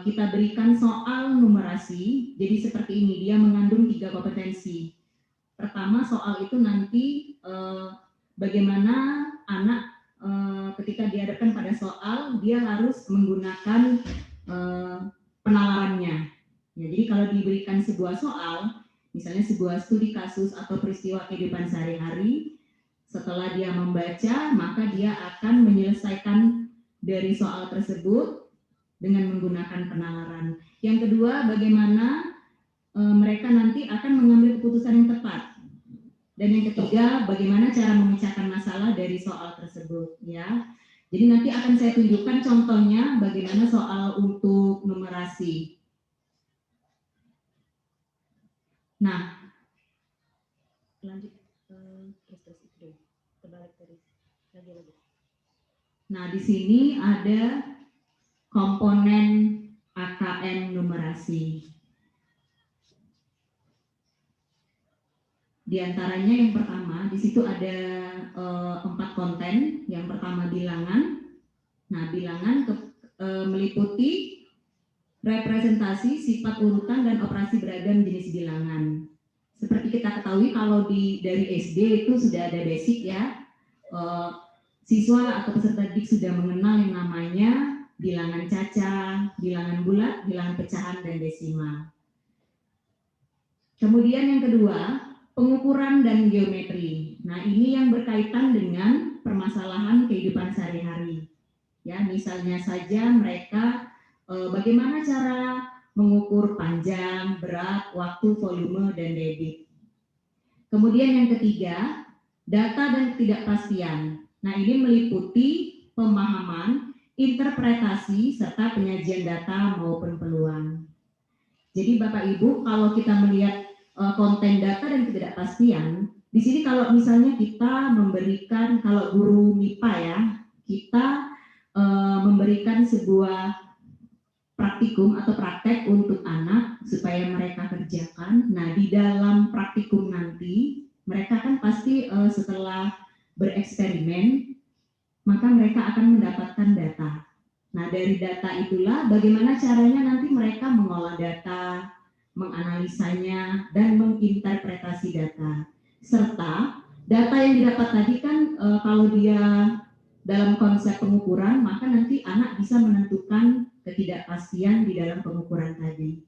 kita berikan soal numerasi, jadi seperti ini, dia mengandung 3 kompetensi. Pertama, soal itu nanti bagaimana anak ketika dihadapkan pada soal, dia harus menggunakan penalarannya. Ya, jadi kalau diberikan sebuah soal, misalnya sebuah studi kasus atau peristiwa kehidupan sehari-hari, setelah dia membaca, maka dia akan menyelesaikan dari soal tersebut dengan menggunakan penalaran. Yang kedua, bagaimana mereka nanti akan mengambil keputusan yang tepat. Dan yang ketiga, bagaimana cara memecahkan masalah dari soal tersebut, ya. Jadi nanti akan saya tunjukkan contohnya bagaimana soal untuk numerasi. Nah, lanjut lagi. Nah, di sini ada komponen AKM numerasi. Di antaranya yang pertama, di situ ada 4 konten. Yang pertama bilangan. Nah, bilangan meliputi representasi, sifat urutan, dan operasi beragam jenis bilangan. Seperti kita ketahui kalau dari SD itu sudah ada basic ya, siswa atau peserta didik sudah mengenal yang namanya bilangan cacah, bilangan bulat, bilangan pecahan, dan desimal. Kemudian yang kedua, pengukuran dan geometri. Nah, ini yang berkaitan dengan permasalahan kehidupan sehari-hari. Ya, misalnya saja mereka bagaimana cara mengukur panjang, berat, waktu, volume, dan debit. Kemudian yang ketiga, data dan ketidakpastian. Nah, ini meliputi pemahaman, interpretasi, serta penyajian data maupun peluang. Jadi Bapak Ibu, kalau kita melihat konten data dan ketidakpastian, di sini kalau misalnya kita memberikan, kalau guru MIPA ya, kita memberikan sebuah praktikum atau praktek untuk anak supaya mereka kerjakan. Nah, di dalam praktikum nanti mereka kan pasti setelah bereksperimen maka mereka akan mendapatkan data. Nah, dari data itulah bagaimana caranya nanti mereka mengolah data, menganalisanya, dan menginterpretasi data. Serta data yang didapat tadi kan kalau dia dalam konsep pengukuran, maka nanti anak bisa menentukan ketidakpastian di dalam pengukuran tadi.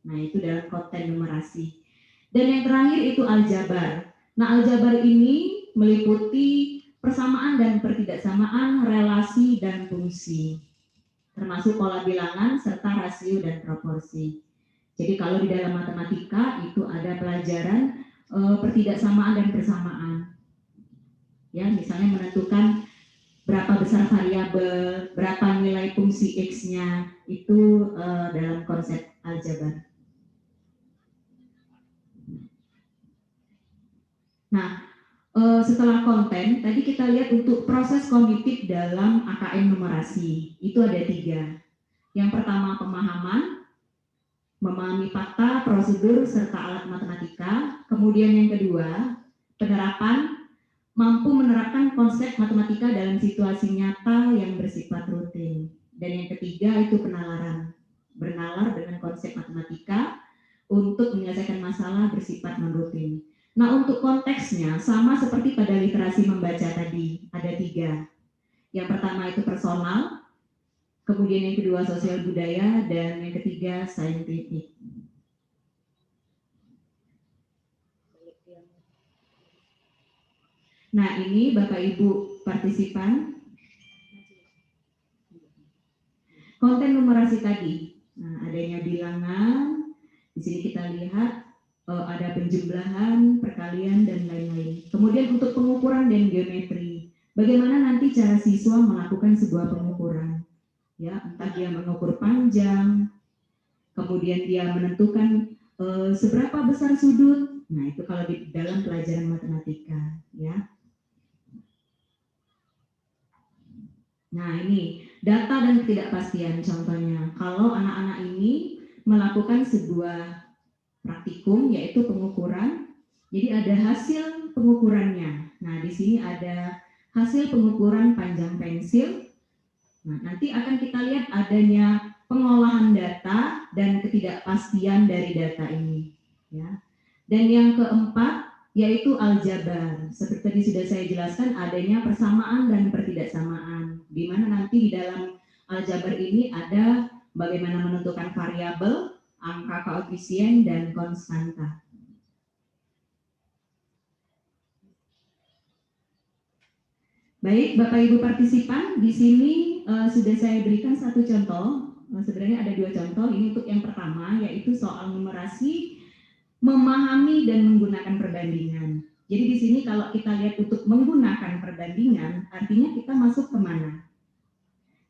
Nah, itu dalam konten numerasi. Dan yang terakhir itu aljabar. Nah, aljabar ini meliputi persamaan dan pertidaksamaan, relasi dan fungsi, termasuk pola bilangan serta rasio dan proporsi. Jadi kalau di dalam matematika itu ada pelajaran pertidaksamaan dan persamaan. Ya, misalnya menentukan berapa besar variabel, berapa nilai fungsi X-nya, itu dalam konsep aljabar. Nah, setelah konten, tadi kita lihat untuk proses kognitif dalam AKM numerasi, itu ada 3. Yang pertama pemahaman, memahami fakta, prosedur, serta alat matematika. Kemudian yang kedua, penerapan, mampu menerapkan konsep matematika dalam situasi nyata yang bersifat rutin. Dan yang ketiga itu penalaran, bernalar dengan konsep matematika untuk menyelesaikan masalah bersifat non-rutin. Nah, untuk konteksnya sama seperti pada literasi membaca tadi, ada 3. Yang pertama itu personal, kemudian yang kedua sosial budaya, dan yang ketiga saintifik. Nah, ini Bapak Ibu partisipan konten numerasi tadi. Nah, adanya bilangan, di sini kita lihat ada penjumlahan, perkalian, dan lain-lain. Kemudian untuk pengukuran dan geometri, bagaimana nanti cara siswa melakukan sebuah pengukuran? Ya, entah dia mengukur panjang, kemudian dia menentukan seberapa besar sudut. Nah, itu kalau di dalam pelajaran matematika, ya. Nah, ini data dan ketidakpastian contohnya. Kalau anak-anak ini melakukan sebuah praktikum yaitu pengukuran, jadi ada hasil pengukurannya. Nah, di sini ada hasil pengukuran panjang pensil. Nah, nanti akan kita lihat adanya pengolahan data dan ketidakpastian dari data ini, ya. Dan yang keempat yaitu aljabar. Seperti tadi sudah saya jelaskan, adanya persamaan dan pertidaksamaan, di mana nanti di dalam aljabar ini ada bagaimana menentukan variabel, angka koefisien, dan konstanta. Baik, Bapak Ibu partisipan, di sini sudah saya berikan satu contoh. Sebenarnya ada 2 contoh. Ini untuk yang pertama, yaitu soal numerasi, memahami dan menggunakan perbandingan. Jadi di sini kalau kita lihat untuk menggunakan perbandingan, artinya kita masuk kemana?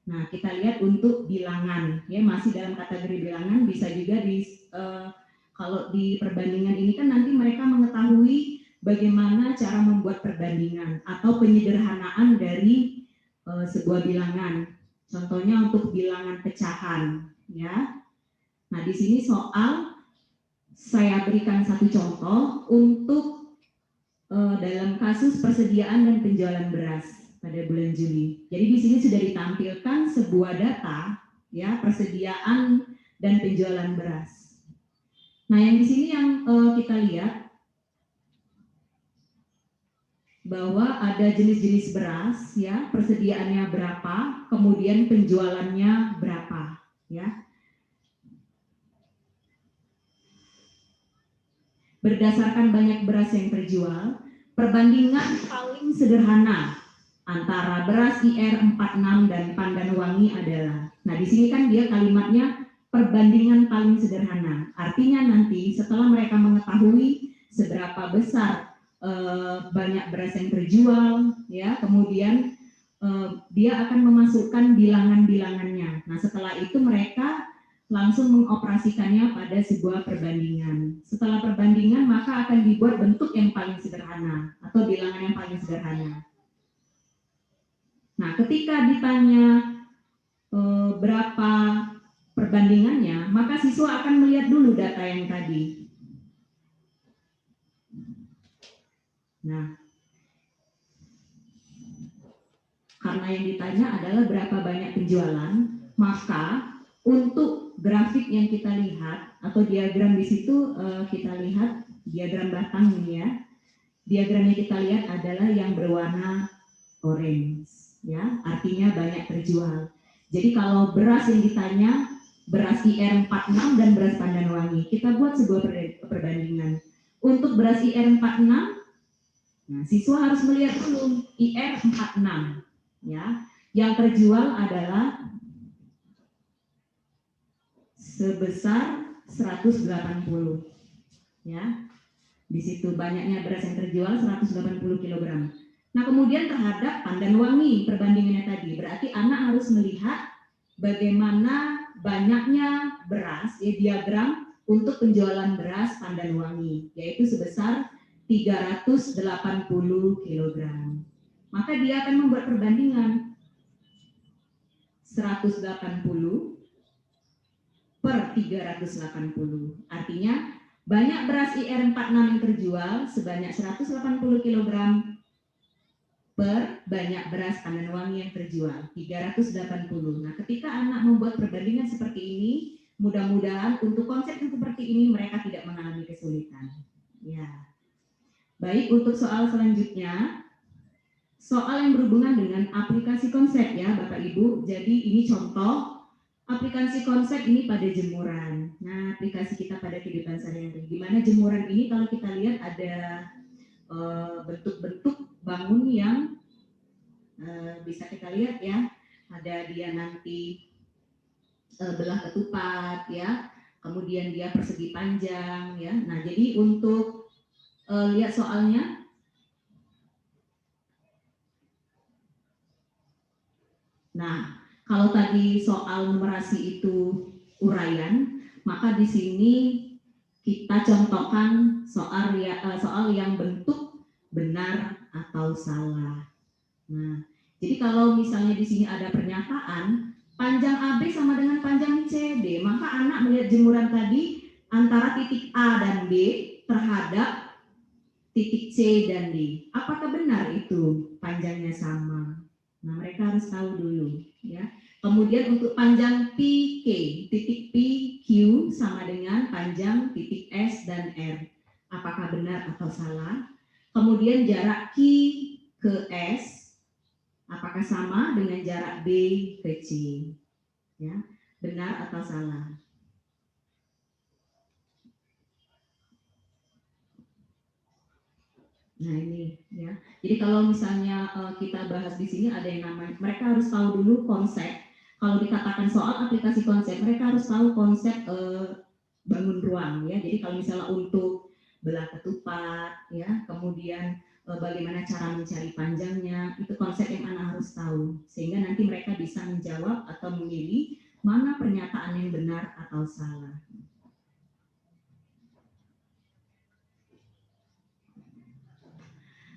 Nah, kita lihat untuk bilangan, ya masih dalam kategori bilangan, bisa juga kalau di perbandingan ini kan nanti mereka mengetahui bagaimana cara membuat perbandingan atau penyederhanaan dari sebuah bilangan. Contohnya untuk bilangan pecahan, ya. Nah, di sini soal saya berikan satu contoh untuk dalam kasus persediaan dan penjualan beras pada bulan Juli. Jadi di sini sudah ditampilkan sebuah data, ya, persediaan dan penjualan beras. Nah, yang di sini yang kita lihat, bahwa ada jenis-jenis beras ya, persediaannya berapa, kemudian penjualannya berapa ya. Berdasarkan banyak beras yang terjual, perbandingan paling sederhana antara beras IR 46 dan Pandanwangi adalah, nah di sini kan dia kalimatnya perbandingan paling sederhana. Artinya nanti setelah mereka mengetahui seberapa besar banyak beras yang terjual, ya, kemudian dia akan memasukkan bilangan-bilangannya. Nah setelah itu mereka langsung mengoperasikannya pada sebuah perbandingan. Setelah perbandingan maka akan dibuat bentuk yang paling sederhana atau bilangan yang paling sederhana. Nah ketika ditanya berapa perbandingannya, maka siswa akan melihat dulu data yang tadi. Nah, karena yang ditanya adalah berapa banyak penjualan, maka untuk grafik yang kita lihat atau diagram di situ kita lihat diagram batang ini ya. Diagram yang kita lihat adalah yang berwarna orange, ya, artinya banyak terjual. Jadi kalau beras yang ditanya beras IR 46 dan beras Pandanwangi, kita buat sebuah perbandingan. Untuk beras IR 46, nah, siswa harus melihat dulu IR 46, ya. Yang terjual adalah sebesar 180, ya. Di situ banyaknya beras yang terjual 180 kg. Nah, kemudian terhadap Pandanwangi perbandingannya tadi, berarti anak harus melihat bagaimana banyaknya beras, ya, diagram untuk penjualan beras Pandanwangi, yaitu sebesar 380 kg. Maka dia akan membuat perbandingan 180 per 380. Artinya banyak beras IR 46 yang terjual sebanyak 180 kg per banyak beras Pandanwangi yang terjual 380. Nah, ketika anak membuat perbandingan seperti ini, mudah-mudahan untuk konsep yang seperti ini mereka tidak mengalami kesulitan. Ya. Baik, untuk soal selanjutnya, soal yang berhubungan dengan aplikasi konsep ya Bapak Ibu. Jadi ini contoh aplikasi konsep ini pada jemuran. Nah, aplikasi kita pada kehidupan sehari-hari. Di mana jemuran ini kalau kita lihat ada bentuk-bentuk bangun yang bisa kita lihat ya, ada dia nanti belah ketupat ya, kemudian dia persegi panjang ya. Nah jadi untuk lihat soalnya, nah kalau tadi soal numerasi itu uraian, maka di sini kita contohkan soal yang bentuk benar atau salah. Nah, jadi kalau misalnya di sini ada pernyataan panjang AB sama dengan panjang CD, maka anak melihat jemuran tadi antara titik A dan B terhadap titik C dan D. Apakah benar itu panjangnya sama? Nah, mereka harus tahu dulu, ya. Kemudian untuk panjang PQ, titik PQ sama dengan panjang titik S dan R. Apakah benar atau salah? Kemudian jarak Q ke S, apakah sama dengan jarak B ke C? Ya, benar atau salah? Nah ini ya. Jadi kalau misalnya kita bahas di sini ada yang namanya, mereka harus tahu dulu konsep. Kalau dikatakan soal aplikasi konsep, mereka harus tahu konsep bangun ruang ya. Jadi kalau misalnya untuk belah ketupat ya, kemudian bagaimana cara mencari panjangnya, itu konsep yang anak harus tahu sehingga nanti mereka bisa menjawab atau memilih mana pernyataan yang benar atau salah.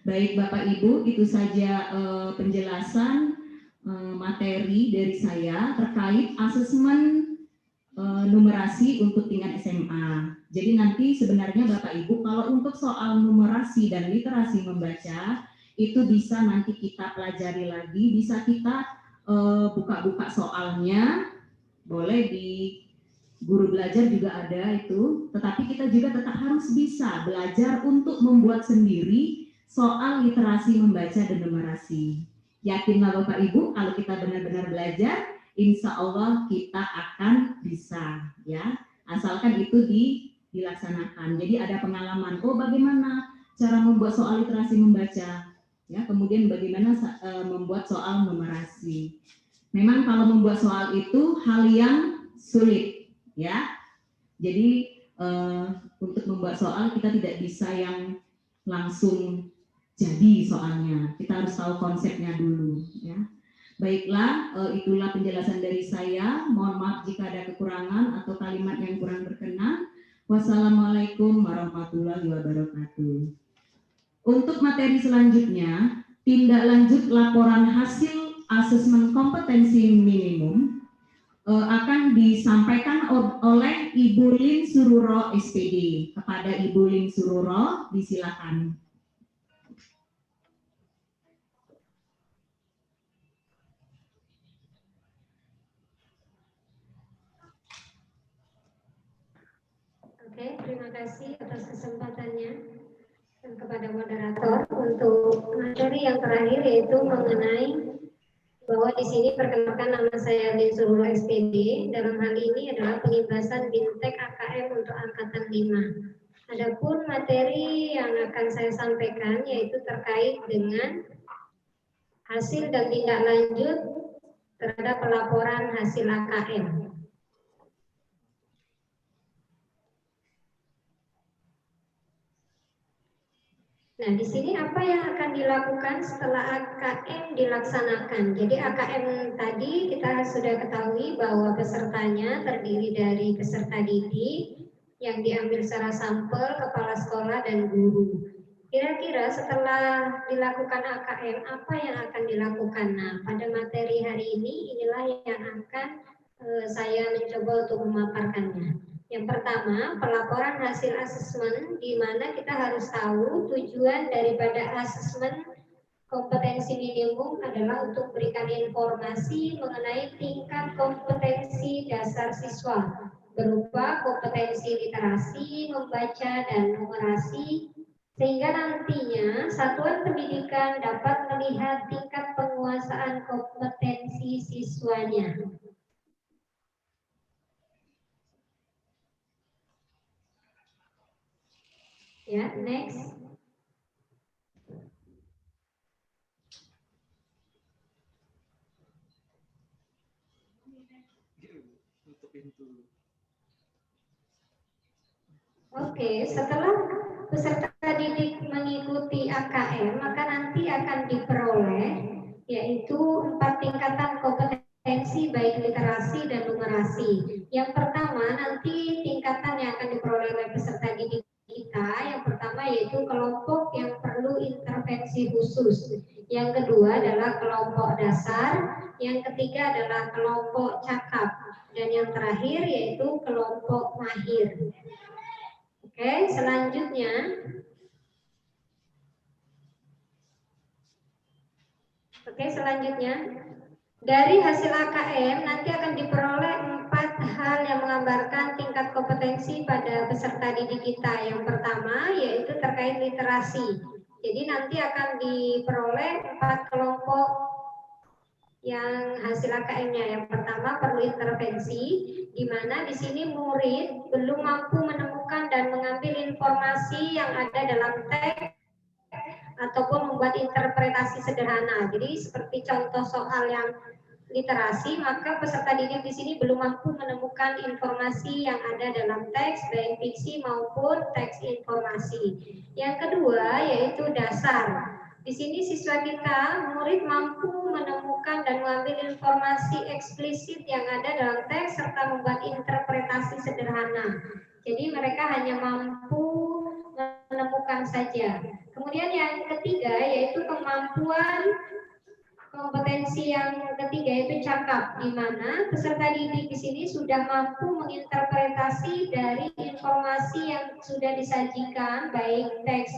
Baik Bapak Ibu, itu saja penjelasan materi dari saya terkait asesmen numerasi untuk tingkat SMA. Jadi nanti sebenarnya Bapak Ibu kalau untuk soal numerasi dan literasi membaca itu bisa nanti kita pelajari lagi, bisa kita buka-buka soalnya, boleh di guru belajar juga ada itu, tetapi kita juga tetap harus bisa belajar untuk membuat sendiri soal literasi membaca dan numerasi. Yakinlah Bapak Ibu, kalau kita benar-benar belajar, insya Allah kita akan bisa, ya. Asalkan itu dilaksanakan. Jadi ada pengalaman. Oh, bagaimana cara membuat soal literasi membaca, ya. Kemudian bagaimana membuat soal numerasi. Memang kalau membuat soal itu hal yang sulit, ya. Jadi untuk membuat soal kita tidak bisa yang langsung jadi soalnya, kita harus tahu konsepnya dulu, ya. Baiklah, itulah penjelasan dari saya. Mohon maaf jika ada kekurangan atau kalimat yang kurang berkenan. Wassalamualaikum warahmatullahi wabarakatuh. Untuk materi selanjutnya, tindak lanjut laporan hasil asesmen kompetensi minimum akan disampaikan oleh Ibu Lin Sururo SPD. Kepada Ibu Lin Sururo, disilakan. Oke, terima kasih atas kesempatannya dan kepada moderator untuk materi yang terakhir, yaitu mengenai bahwa di sini perkenalkan nama saya Lin Sururo SPD. Dalam hal ini adalah pengibasan Bintek AKM untuk angkatan 5. Adapun materi yang akan saya sampaikan yaitu terkait dengan hasil dan tindak lanjut terhadap pelaporan hasil AKM. Nah, di sini apa yang akan dilakukan setelah AKM dilaksanakan? Jadi AKM tadi kita sudah ketahui bahwa pesertanya terdiri dari peserta didik yang diambil secara sampel, kepala sekolah, dan guru. Kira-kira setelah dilakukan AKM, apa yang akan dilakukan? Nah, pada materi hari ini inilah yang akan saya mencoba untuk memaparkannya. Yang pertama, pelaporan hasil asesmen, di mana kita harus tahu tujuan daripada asesmen kompetensi minimum adalah untuk memberikan informasi mengenai tingkat kompetensi dasar siswa berupa kompetensi literasi, membaca, dan numerasi, sehingga nantinya satuan pendidikan dapat melihat tingkat penguasaan kompetensi siswanya. Ya, next. Oke, setelah peserta didik mengikuti AKM, maka nanti akan diperoleh yaitu 4 tingkatan kompetensi baik literasi dan numerasi. Yang pertama, nanti tingkatan yang akan diperoleh oleh peserta didik kita, yang pertama yaitu kelompok yang perlu intervensi khusus. Yang kedua adalah kelompok dasar, yang ketiga adalah kelompok cakap, dan yang terakhir yaitu kelompok mahir. Oke, selanjutnya dari hasil AKM nanti akan diperoleh 4 hal yang menggambarkan tingkat kompetensi pada peserta didik kita. Yang pertama yaitu terkait literasi. Jadi nanti akan diperoleh 4 kelompok yang hasil AKM-nya. Yang pertama perlu intervensi, di mana di sini murid belum mampu menemukan dan mengambil informasi yang ada dalam teks ataupun membuat interpretasi sederhana. Jadi seperti contoh soal yang literasi, maka peserta didik di sini belum mampu menemukan informasi yang ada dalam teks, baik fiksi maupun teks informasi. Yang kedua yaitu dasar. Di sini siswa kita, murid mampu menemukan dan mengambil informasi eksplisit yang ada dalam teks serta membuat interpretasi sederhana. Jadi mereka hanya mampu menemukan saja. Kemudian yang ketiga yaitu kemampuan kompetensi yang ketiga yaitu cakap, di mana peserta didik di sini sudah mampu menginterpretasi dari informasi yang sudah disajikan baik teks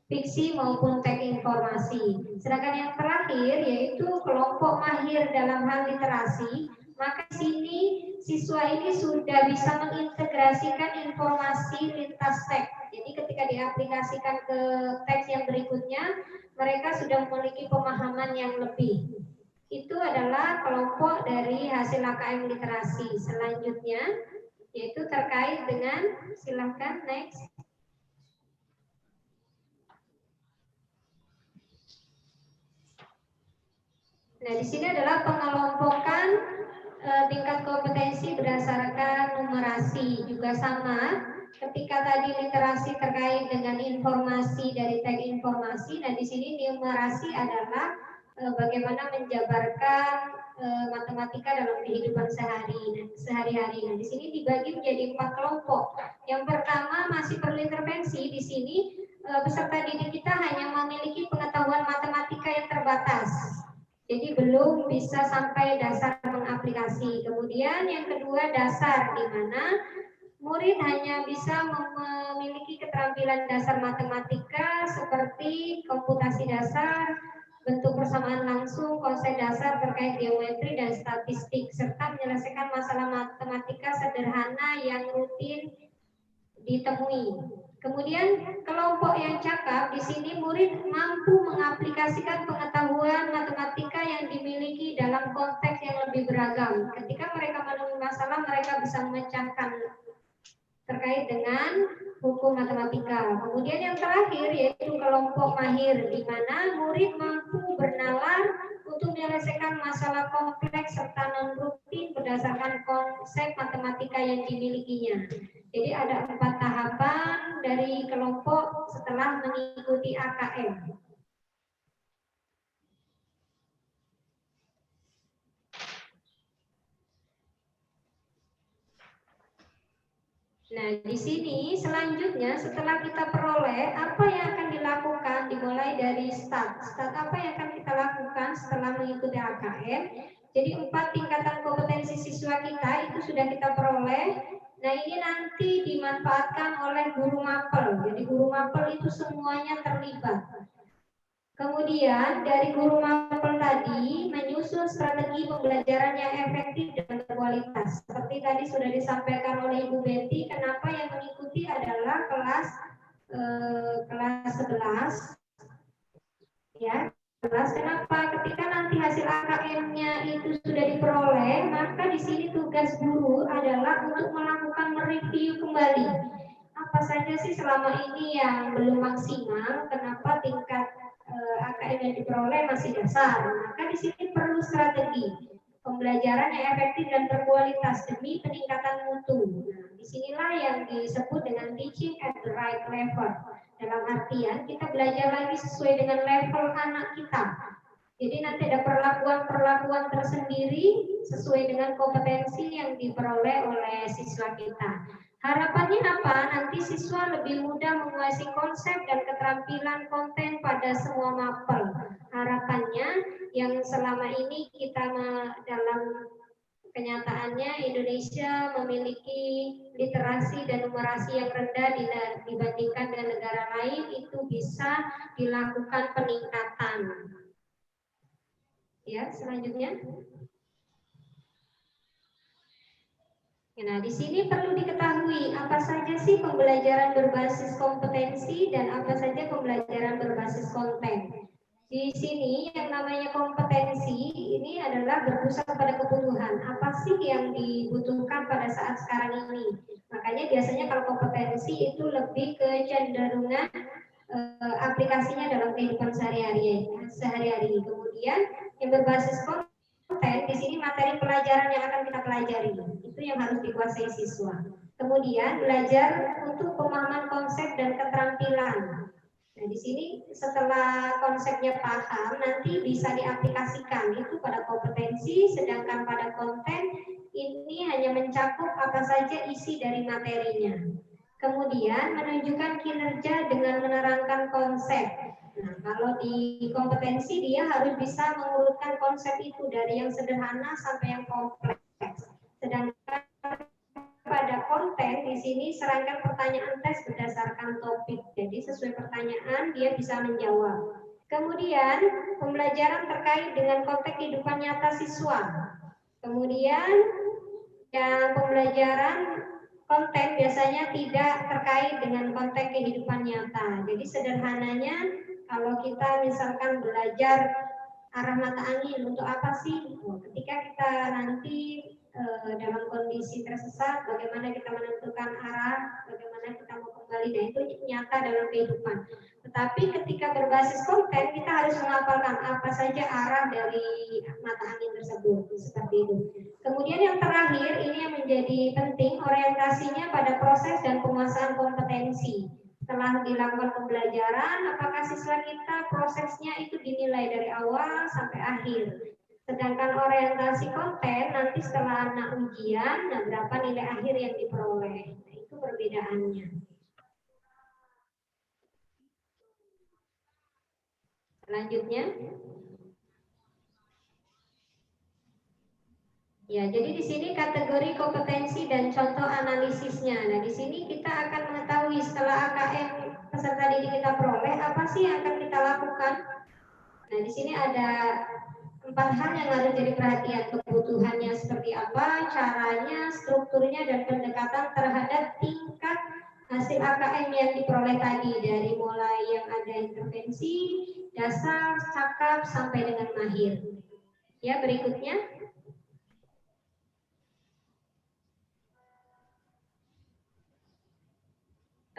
fiksi maupun teks informasi. Sedangkan yang terakhir yaitu kelompok mahir dalam hal literasi, maka di sini siswa ini sudah bisa mengintegrasikan informasi lintas teks. Jadi ketika dia diaplikasikan ke teks yang berikutnya, mereka sudah memiliki pemahaman yang lebih. Itu adalah kelompok dari hasil AKM literasi. Selanjutnya, yaitu terkait dengan, silahkan next. Nah, di sini adalah pengelompokan tingkat kompetensi berdasarkan numerasi. Juga sama, ketika tadi literasi terkait dengan informasi dari teks informasi, dan di sini numerasi adalah bagaimana menjabarkan matematika dalam kehidupan sehari-hari. Nah, di sini dibagi menjadi 4 kelompok. Yang pertama masih perlu intervensi. Di sini peserta didik kita hanya memiliki pengetahuan matematika yang terbatas. Jadi belum bisa sampai dasar mengaplikasi. Kemudian yang kedua dasar, di mana murid hanya bisa memiliki keterampilan dasar matematika seperti komputasi dasar, bentuk persamaan langsung, konsep dasar terkait geometri dan statistik, serta menyelesaikan masalah matematika sederhana yang rutin ditemui. Kemudian kelompok yang cakap, di sini murid mampu mengaplikasikan pengetahuan matematika yang dimiliki dalam konteks yang lebih beragam. Ketika mereka menemui masalah, mereka bisa memecahkan terkait dengan hukum matematika. Kemudian yang terakhir yaitu kelompok mahir, di mana murid mampu bernalar untuk menyelesaikan masalah kompleks serta non-rutin berdasarkan konsep matematika yang dimilikinya. Jadi ada 4 tahapan dari kelompok setelah mengikuti AKM. Nah, di sini selanjutnya setelah kita peroleh apa yang akan dilakukan dimulai dari start. Start apa yang akan kita lakukan setelah mengikuti AKM? Jadi 4 tingkatan kompetensi siswa kita itu sudah kita peroleh. Nah, ini nanti dimanfaatkan oleh guru mapel. Jadi guru mapel itu semuanya terlibat. Kemudian dari guru mapel tadi menyusun strategi pembelajaran yang efektif dan berkualitas. Seperti tadi sudah disampaikan oleh Ibu Betty, kenapa yang mengikuti adalah kelas 11. Ya, kelas kenapa? Ketika nanti hasil AKM-nya itu sudah diperoleh, maka di sini tugas guru adalah untuk melakukan mereview kembali. Apa saja sih selama ini yang belum maksimal? Kenapa tingkat AKM yang diperoleh masih dasar? Maka di sini perlu strategi pembelajaran yang efektif dan berkualitas demi peningkatan mutu. Nah, disinilah yang disebut dengan teaching at the right level. Dalam artian kita belajar lagi sesuai dengan level anak kita. Jadi nanti ada perlakuan-perlakuan tersendiri sesuai dengan kompetensi yang diperoleh oleh siswa kita. Harapannya apa? Nanti siswa lebih mudah menguasai konsep dan keterampilan konten pada semua mapel. Harapannya yang selama ini kita dalam kenyataannya Indonesia memiliki literasi dan numerasi yang rendah dibandingkan dengan negara lain, itu bisa dilakukan peningkatan. Ya, selanjutnya. Nah, di sini perlu diketahui apa saja sih pembelajaran berbasis kompetensi dan apa saja pembelajaran berbasis konten. Di sini yang namanya kompetensi ini adalah berpusat pada kebutuhan. Apa sih yang dibutuhkan pada saat sekarang ini? Makanya biasanya kalau kompetensi itu lebih ke cenderungan aplikasinya dalam kehidupan sehari-hari. Kemudian yang berbasis konten, di sini materi pelajaran yang akan kita pelajari. Itu yang harus dikuasai siswa. Kemudian belajar untuk pemahaman konsep dan keterampilan. Nah, di sini setelah konsepnya paham, nanti bisa diaplikasikan itu pada kompetensi, sedangkan pada konten ini hanya mencakup apa saja isi dari materinya. Kemudian menunjukkan kinerja dengan menerangkan konsep. Nah, kalau di kompetensi dia harus bisa mengurutkan konsep itu dari yang sederhana sampai yang kompleks. Sedangkan pada konten di sini serangkaian pertanyaan tes berdasarkan topik. Jadi sesuai pertanyaan dia bisa menjawab. Kemudian pembelajaran terkait dengan konteks kehidupan nyata siswa. Kemudian yang pembelajaran konten biasanya tidak terkait dengan konteks kehidupan nyata. Jadi sederhananya kalau kita misalkan belajar arah mata angin untuk apa sih? Ketika kita nanti dalam kondisi tersesat, bagaimana kita menentukan arah, bagaimana kita mau kembali, nah itu nyata dalam kehidupan. Tetapi ketika berbasis konten, kita harus menghafalkan apa saja arah dari mata angin tersebut, seperti itu. Kemudian yang terakhir, ini yang menjadi penting, orientasinya pada proses dan penguasaan kompetensi. Setelah dilakukan pembelajaran, apakah siswa kita prosesnya itu dinilai dari awal sampai akhir. Sedangkan orientasi konten nanti setelah anak ujian, nah berapa nilai akhir yang diperoleh. Nah, itu perbedaannya. Selanjutnya. Ya, jadi di sini kategori kompetensi dan contoh analisisnya. Nah, di sini kita akan mengetahui setelah AKM peserta didik kita peroleh, apa sih yang akan kita lakukan. Nah, di sini ada 4 hal yang harus jadi perhatian. Kebutuhannya seperti apa, caranya, strukturnya, dan pendekatan terhadap tingkat hasil AKM yang diperoleh tadi. Dari mulai yang ada intervensi, dasar, cakap, sampai dengan mahir. Ya, berikutnya.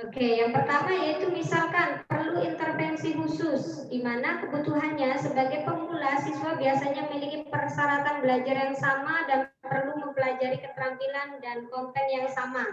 Oke, yang pertama yaitu misalkan perlu intervensi khusus, di mana kebutuhannya sebagai pemula siswa biasanya memiliki persyaratan belajar yang sama dan perlu mempelajari keterampilan dan konten yang sama.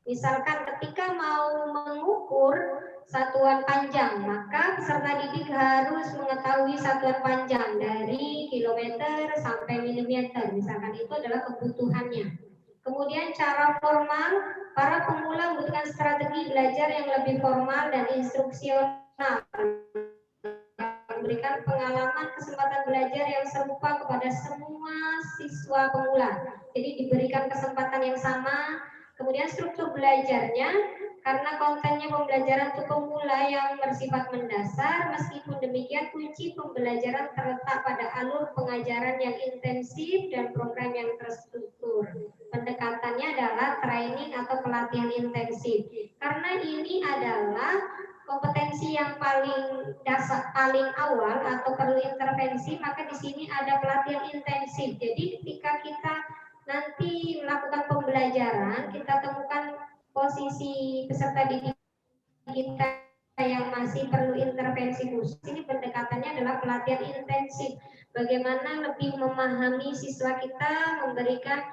Misalkan ketika mau mengukur satuan panjang, maka peserta didik harus mengetahui satuan panjang dari kilometer sampai milimeter. Misalkan itu adalah kebutuhannya. Kemudian cara formal, para pemula membutuhkan strategi belajar yang lebih formal dan instruksional, memberikan pengalaman kesempatan belajar yang serupa kepada semua siswa pemula. Jadi diberikan kesempatan yang sama. Kemudian struktur belajarnya, karena kontennya pembelajaran untuk pemula yang bersifat mendasar, meskipun demikian kunci pembelajaran terletak pada alur pengajaran yang intensif dan program yang terstruktur. Pendekatannya adalah training atau pelatihan intensif. Karena ini adalah kompetensi yang paling dasar, paling awal atau perlu intervensi, maka di sini ada pelatihan intensif. Jadi ketika kita nanti melakukan pembelajaran, kita temukan posisi peserta didik kita yang masih perlu intervensi khusus. Ini pendekatannya adalah pelatihan intensif. Bagaimana lebih memahami siswa kita, memberikan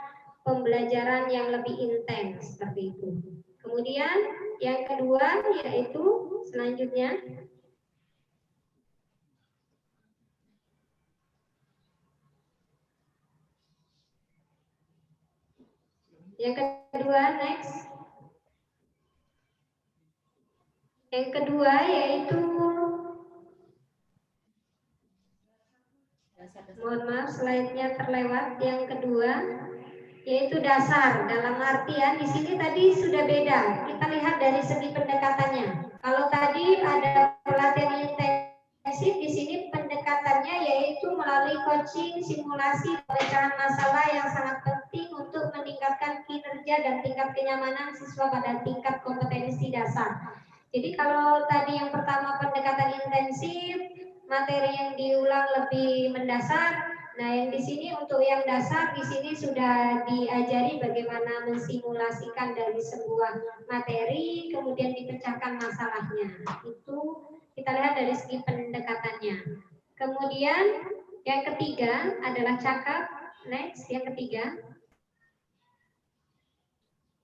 pembelajaran yang lebih intens seperti itu. Kemudian yang kedua yaitu selanjutnya next. Yang kedua yaitu, mohon maaf slide-nya terlewat. Yang kedua yaitu dasar. Dalam artian di sini tadi sudah beda. Kita lihat dari segi pendekatannya. Kalau tadi ada pelatihan intensif, di sini pendekatannya yaitu melalui coaching, simulasi, pemecahan masalah yang sangat penting untuk meningkatkan kinerja dan tingkat kenyamanan siswa pada tingkat kompetensi dasar. Jadi kalau tadi yang pertama pendekatan intensif, materi yang diulang lebih mendasar. Nah, yang di sini untuk yang dasar di sini sudah diajari bagaimana mensimulasikan dari sebuah materi, kemudian dipecahkan masalahnya. Itu kita lihat dari segi pendekatannya. Kemudian yang ketiga adalah cakap. Next, yang ketiga.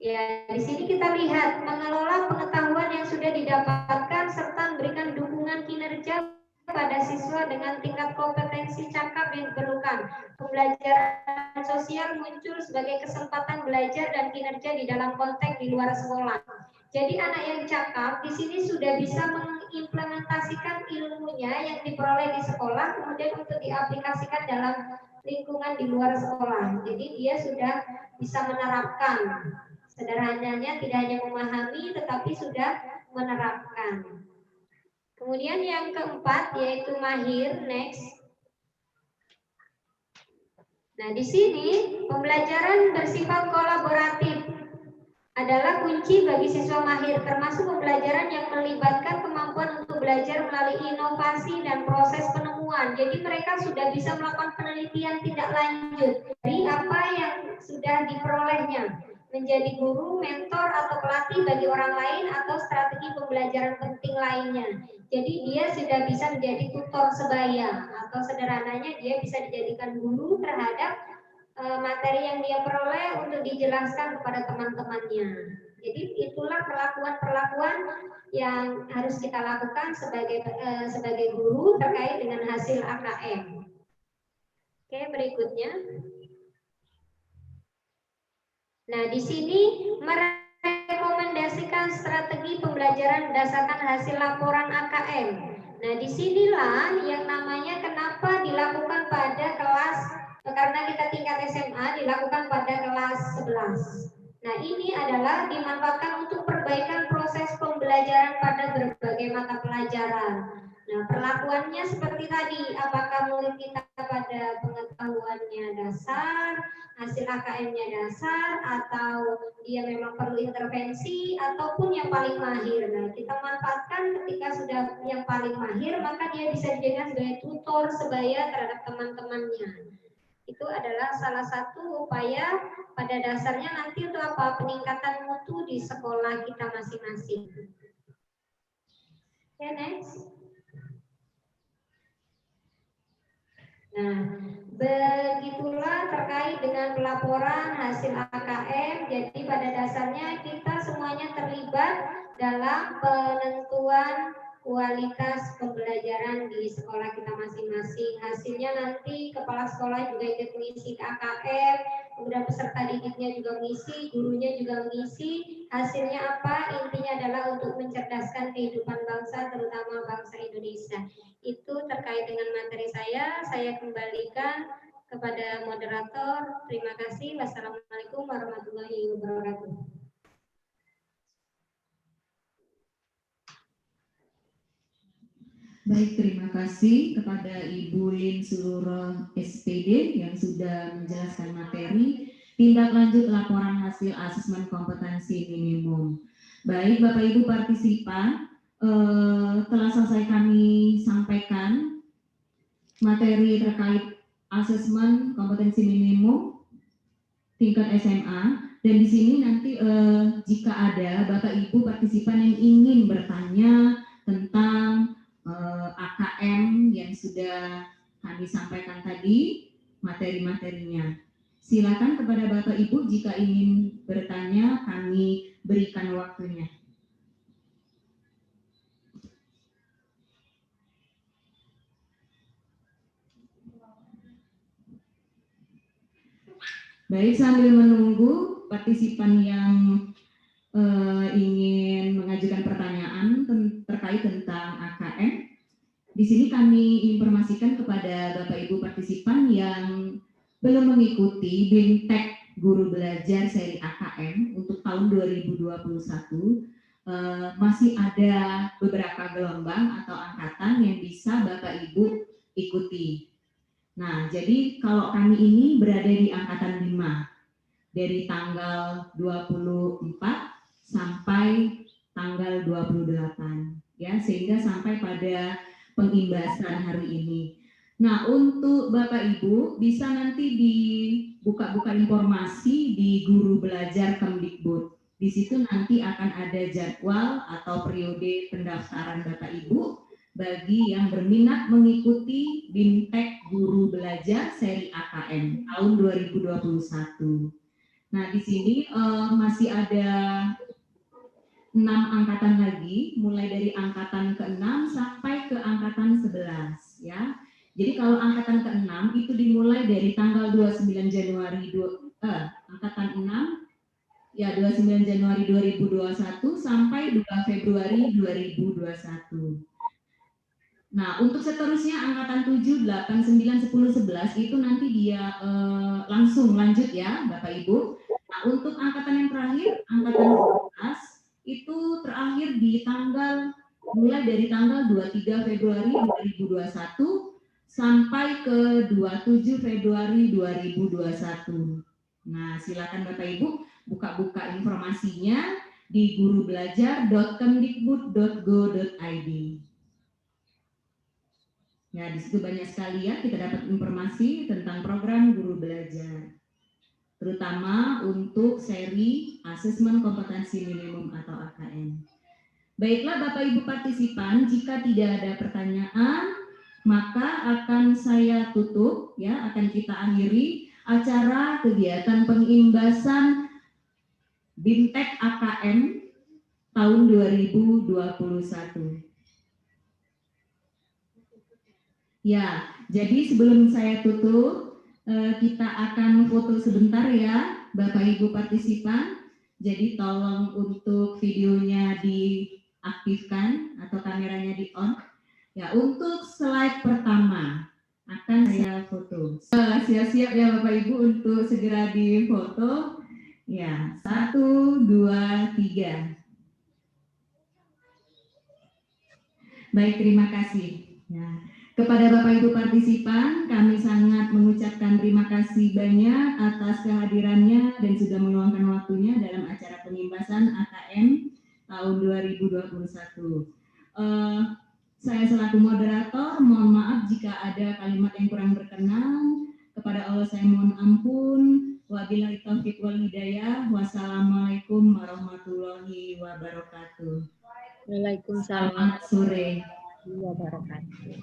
Ya, di sini kita lihat mengelola pengetahuan yang sudah didapatkan serta memberikan dukungan kinerja pada siswa dengan tingkat kompetensi cakap yang diperlukan. Pembelajaran sosial muncul sebagai kesempatan belajar dan kinerja di dalam konteks di luar sekolah. Jadi anak yang cakap di sini sudah bisa mengimplementasikan ilmunya yang diperoleh di sekolah kemudian untuk diaplikasikan dalam lingkungan di luar sekolah. Jadi dia sudah bisa menerapkan. Sederhananya tidak hanya memahami tetapi sudah menerapkan. Kemudian yang keempat yaitu mahir. Next. Nah, di sini pembelajaran bersifat kolaboratif. adalah kunci bagi siswa mahir, termasuk pembelajaran yang melibatkan kemampuan untuk belajar melalui inovasi dan proses penemuan. Jadi mereka sudah bisa melakukan penelitian tindak lanjut dari apa yang sudah diperolehnya, menjadi guru, mentor, atau pelatih bagi orang lain atau strategi pembelajaran penting lainnya. Jadi dia sudah bisa menjadi tutor sebaya, atau sederhananya dia bisa dijadikan guru terhadap materi yang dia peroleh untuk dijelaskan kepada teman-temannya. Jadi itulah perlakuan-perlakuan yang harus kita lakukan sebagai guru terkait dengan hasil AKM. Oke, berikutnya. Nah, di sini merekomendasikan strategi pembelajaran berdasarkan hasil laporan AKM. Nah, disinilah yang namanya kenapa dilakukan pada kelas, karena kita tingkat SMA dilakukan pada kelas 11. Nah, ini adalah dimanfaatkan untuk perbaikan proses pembelajaran pada berbagai mata pelajaran. Nah, perlakuannya seperti tadi, apakah murid kita pada pengetahuannya dasar, hasil AKM-nya dasar, atau dia memang perlu intervensi, ataupun yang paling mahir. Nah, kita manfaatkan ketika sudah yang paling mahir, maka dia bisa dijadikan sebagai tutor sebaya terhadap teman-temannya. Itu adalah salah satu upaya pada dasarnya nanti untuk apa? Peningkatan mutu di sekolah kita masing-masing. Oke, next. Nah, begitulah terkait dengan pelaporan hasil AKM. Jadi pada dasarnya kita semuanya terlibat dalam penentuan kualitas pembelajaran di sekolah kita masing-masing. Hasilnya nanti kepala sekolah juga ikut mengisi AKM, kemudian peserta didiknya juga mengisi, gurunya juga mengisi. Hasilnya apa? Intinya adalah untuk mencerdaskan kehidupan bangsa, terutama bangsa Indonesia. Itu terkait dengan materi saya kembalikan kepada moderator. Terima kasih. Wassalamualaikum warahmatullahi wabarakatuh. Baik, terima kasih kepada Ibu Lin Suluro SPD yang sudah menjelaskan materi tindak lanjut laporan hasil asesmen kompetensi minimum. Baik, Bapak Ibu partisipan, telah selesai kami sampaikan materi terkait asesmen kompetensi minimum tingkat SMA, dan di sini nanti jika ada Bapak Ibu partisipan yang ingin bertanya tentang AKM yang sudah kami sampaikan tadi, materi-materinya. Silakan kepada Bapak Ibu jika ingin bertanya, kami berikan waktunya. Baik, sambil menunggu partisipan yang ingin mengajukan pertanyaan terkait tentang AKM, di sini kami informasikan kepada Bapak Ibu partisipan yang belum mengikuti BIMTEK Guru Belajar seri AKM untuk tahun 2021, masih ada beberapa gelombang atau angkatan yang bisa Bapak Ibu ikuti. Nah, jadi kalau kami ini berada di angkatan 5 dari tanggal 24 sampai tanggal 28 ya, sehingga sampai pada pengimbasan hari ini. Nah, untuk Bapak Ibu bisa nanti dibuka-buka informasi di Guru Belajar Kemdikbud. Di situ nanti akan ada jadwal atau periode pendaftaran Bapak Ibu bagi yang berminat mengikuti BIMTEK Guru Belajar seri AKM tahun 2021. Nah, di sini masih ada 6 angkatan lagi, mulai dari angkatan ke-6 sampai ke angkatan 11 ya. Jadi kalau angkatan ke-6 itu dimulai dari tanggal 29 Januari angkatan 6 ya 29 Januari 2021 sampai 2 Februari 2021. Nah, untuk seterusnya angkatan 7, 8, 9, 10, 11 itu nanti dia langsung lanjut ya Bapak Ibu. Nah, untuk angkatan yang terakhir, angkatan 11 itu terakhir di mulai dari tanggal 23 Februari 2021 sampai ke 27 Februari 2021. Nah, silakan Bapak Ibu buka-buka informasinya di gurubelajar.kemdikbud.go.id. Ya, di situ banyak sekali ya kita dapat informasi tentang program Guru Belajar, terutama untuk seri Asesmen Kompetensi Minimum atau AKM. Baiklah Bapak Ibu partisipan, jika tidak ada pertanyaan, maka akan saya tutup ya, akan kita akhiri acara kegiatan pengimbasan BIMTEK AKM tahun 2021. Ya, jadi sebelum saya tutup, kita akan foto sebentar ya, Bapak Ibu partisipan. Jadi tolong untuk videonya diaktifkan atau kameranya di on. Ya, untuk slide pertama akan saya foto. Siap-siap ya Bapak Ibu untuk segera difoto. Ya, 1, 2, 3. Baik, terima kasih. Ya. Kepada Bapak Ibu partisipan, kami sangat mengucapkan terima kasih banyak atas kehadirannya dan sudah meluangkan waktunya dalam acara pengimbasan AKM tahun 2021. Saya selaku moderator, mohon maaf jika ada kalimat yang kurang berkenan. Kepada Allah saya mohon ampun. Wabillahi taufiq wal hidayah. Wassalamualaikum warahmatullahi wabarakatuh. Waalaikumsalam Selamat sore. Wabarakatuh.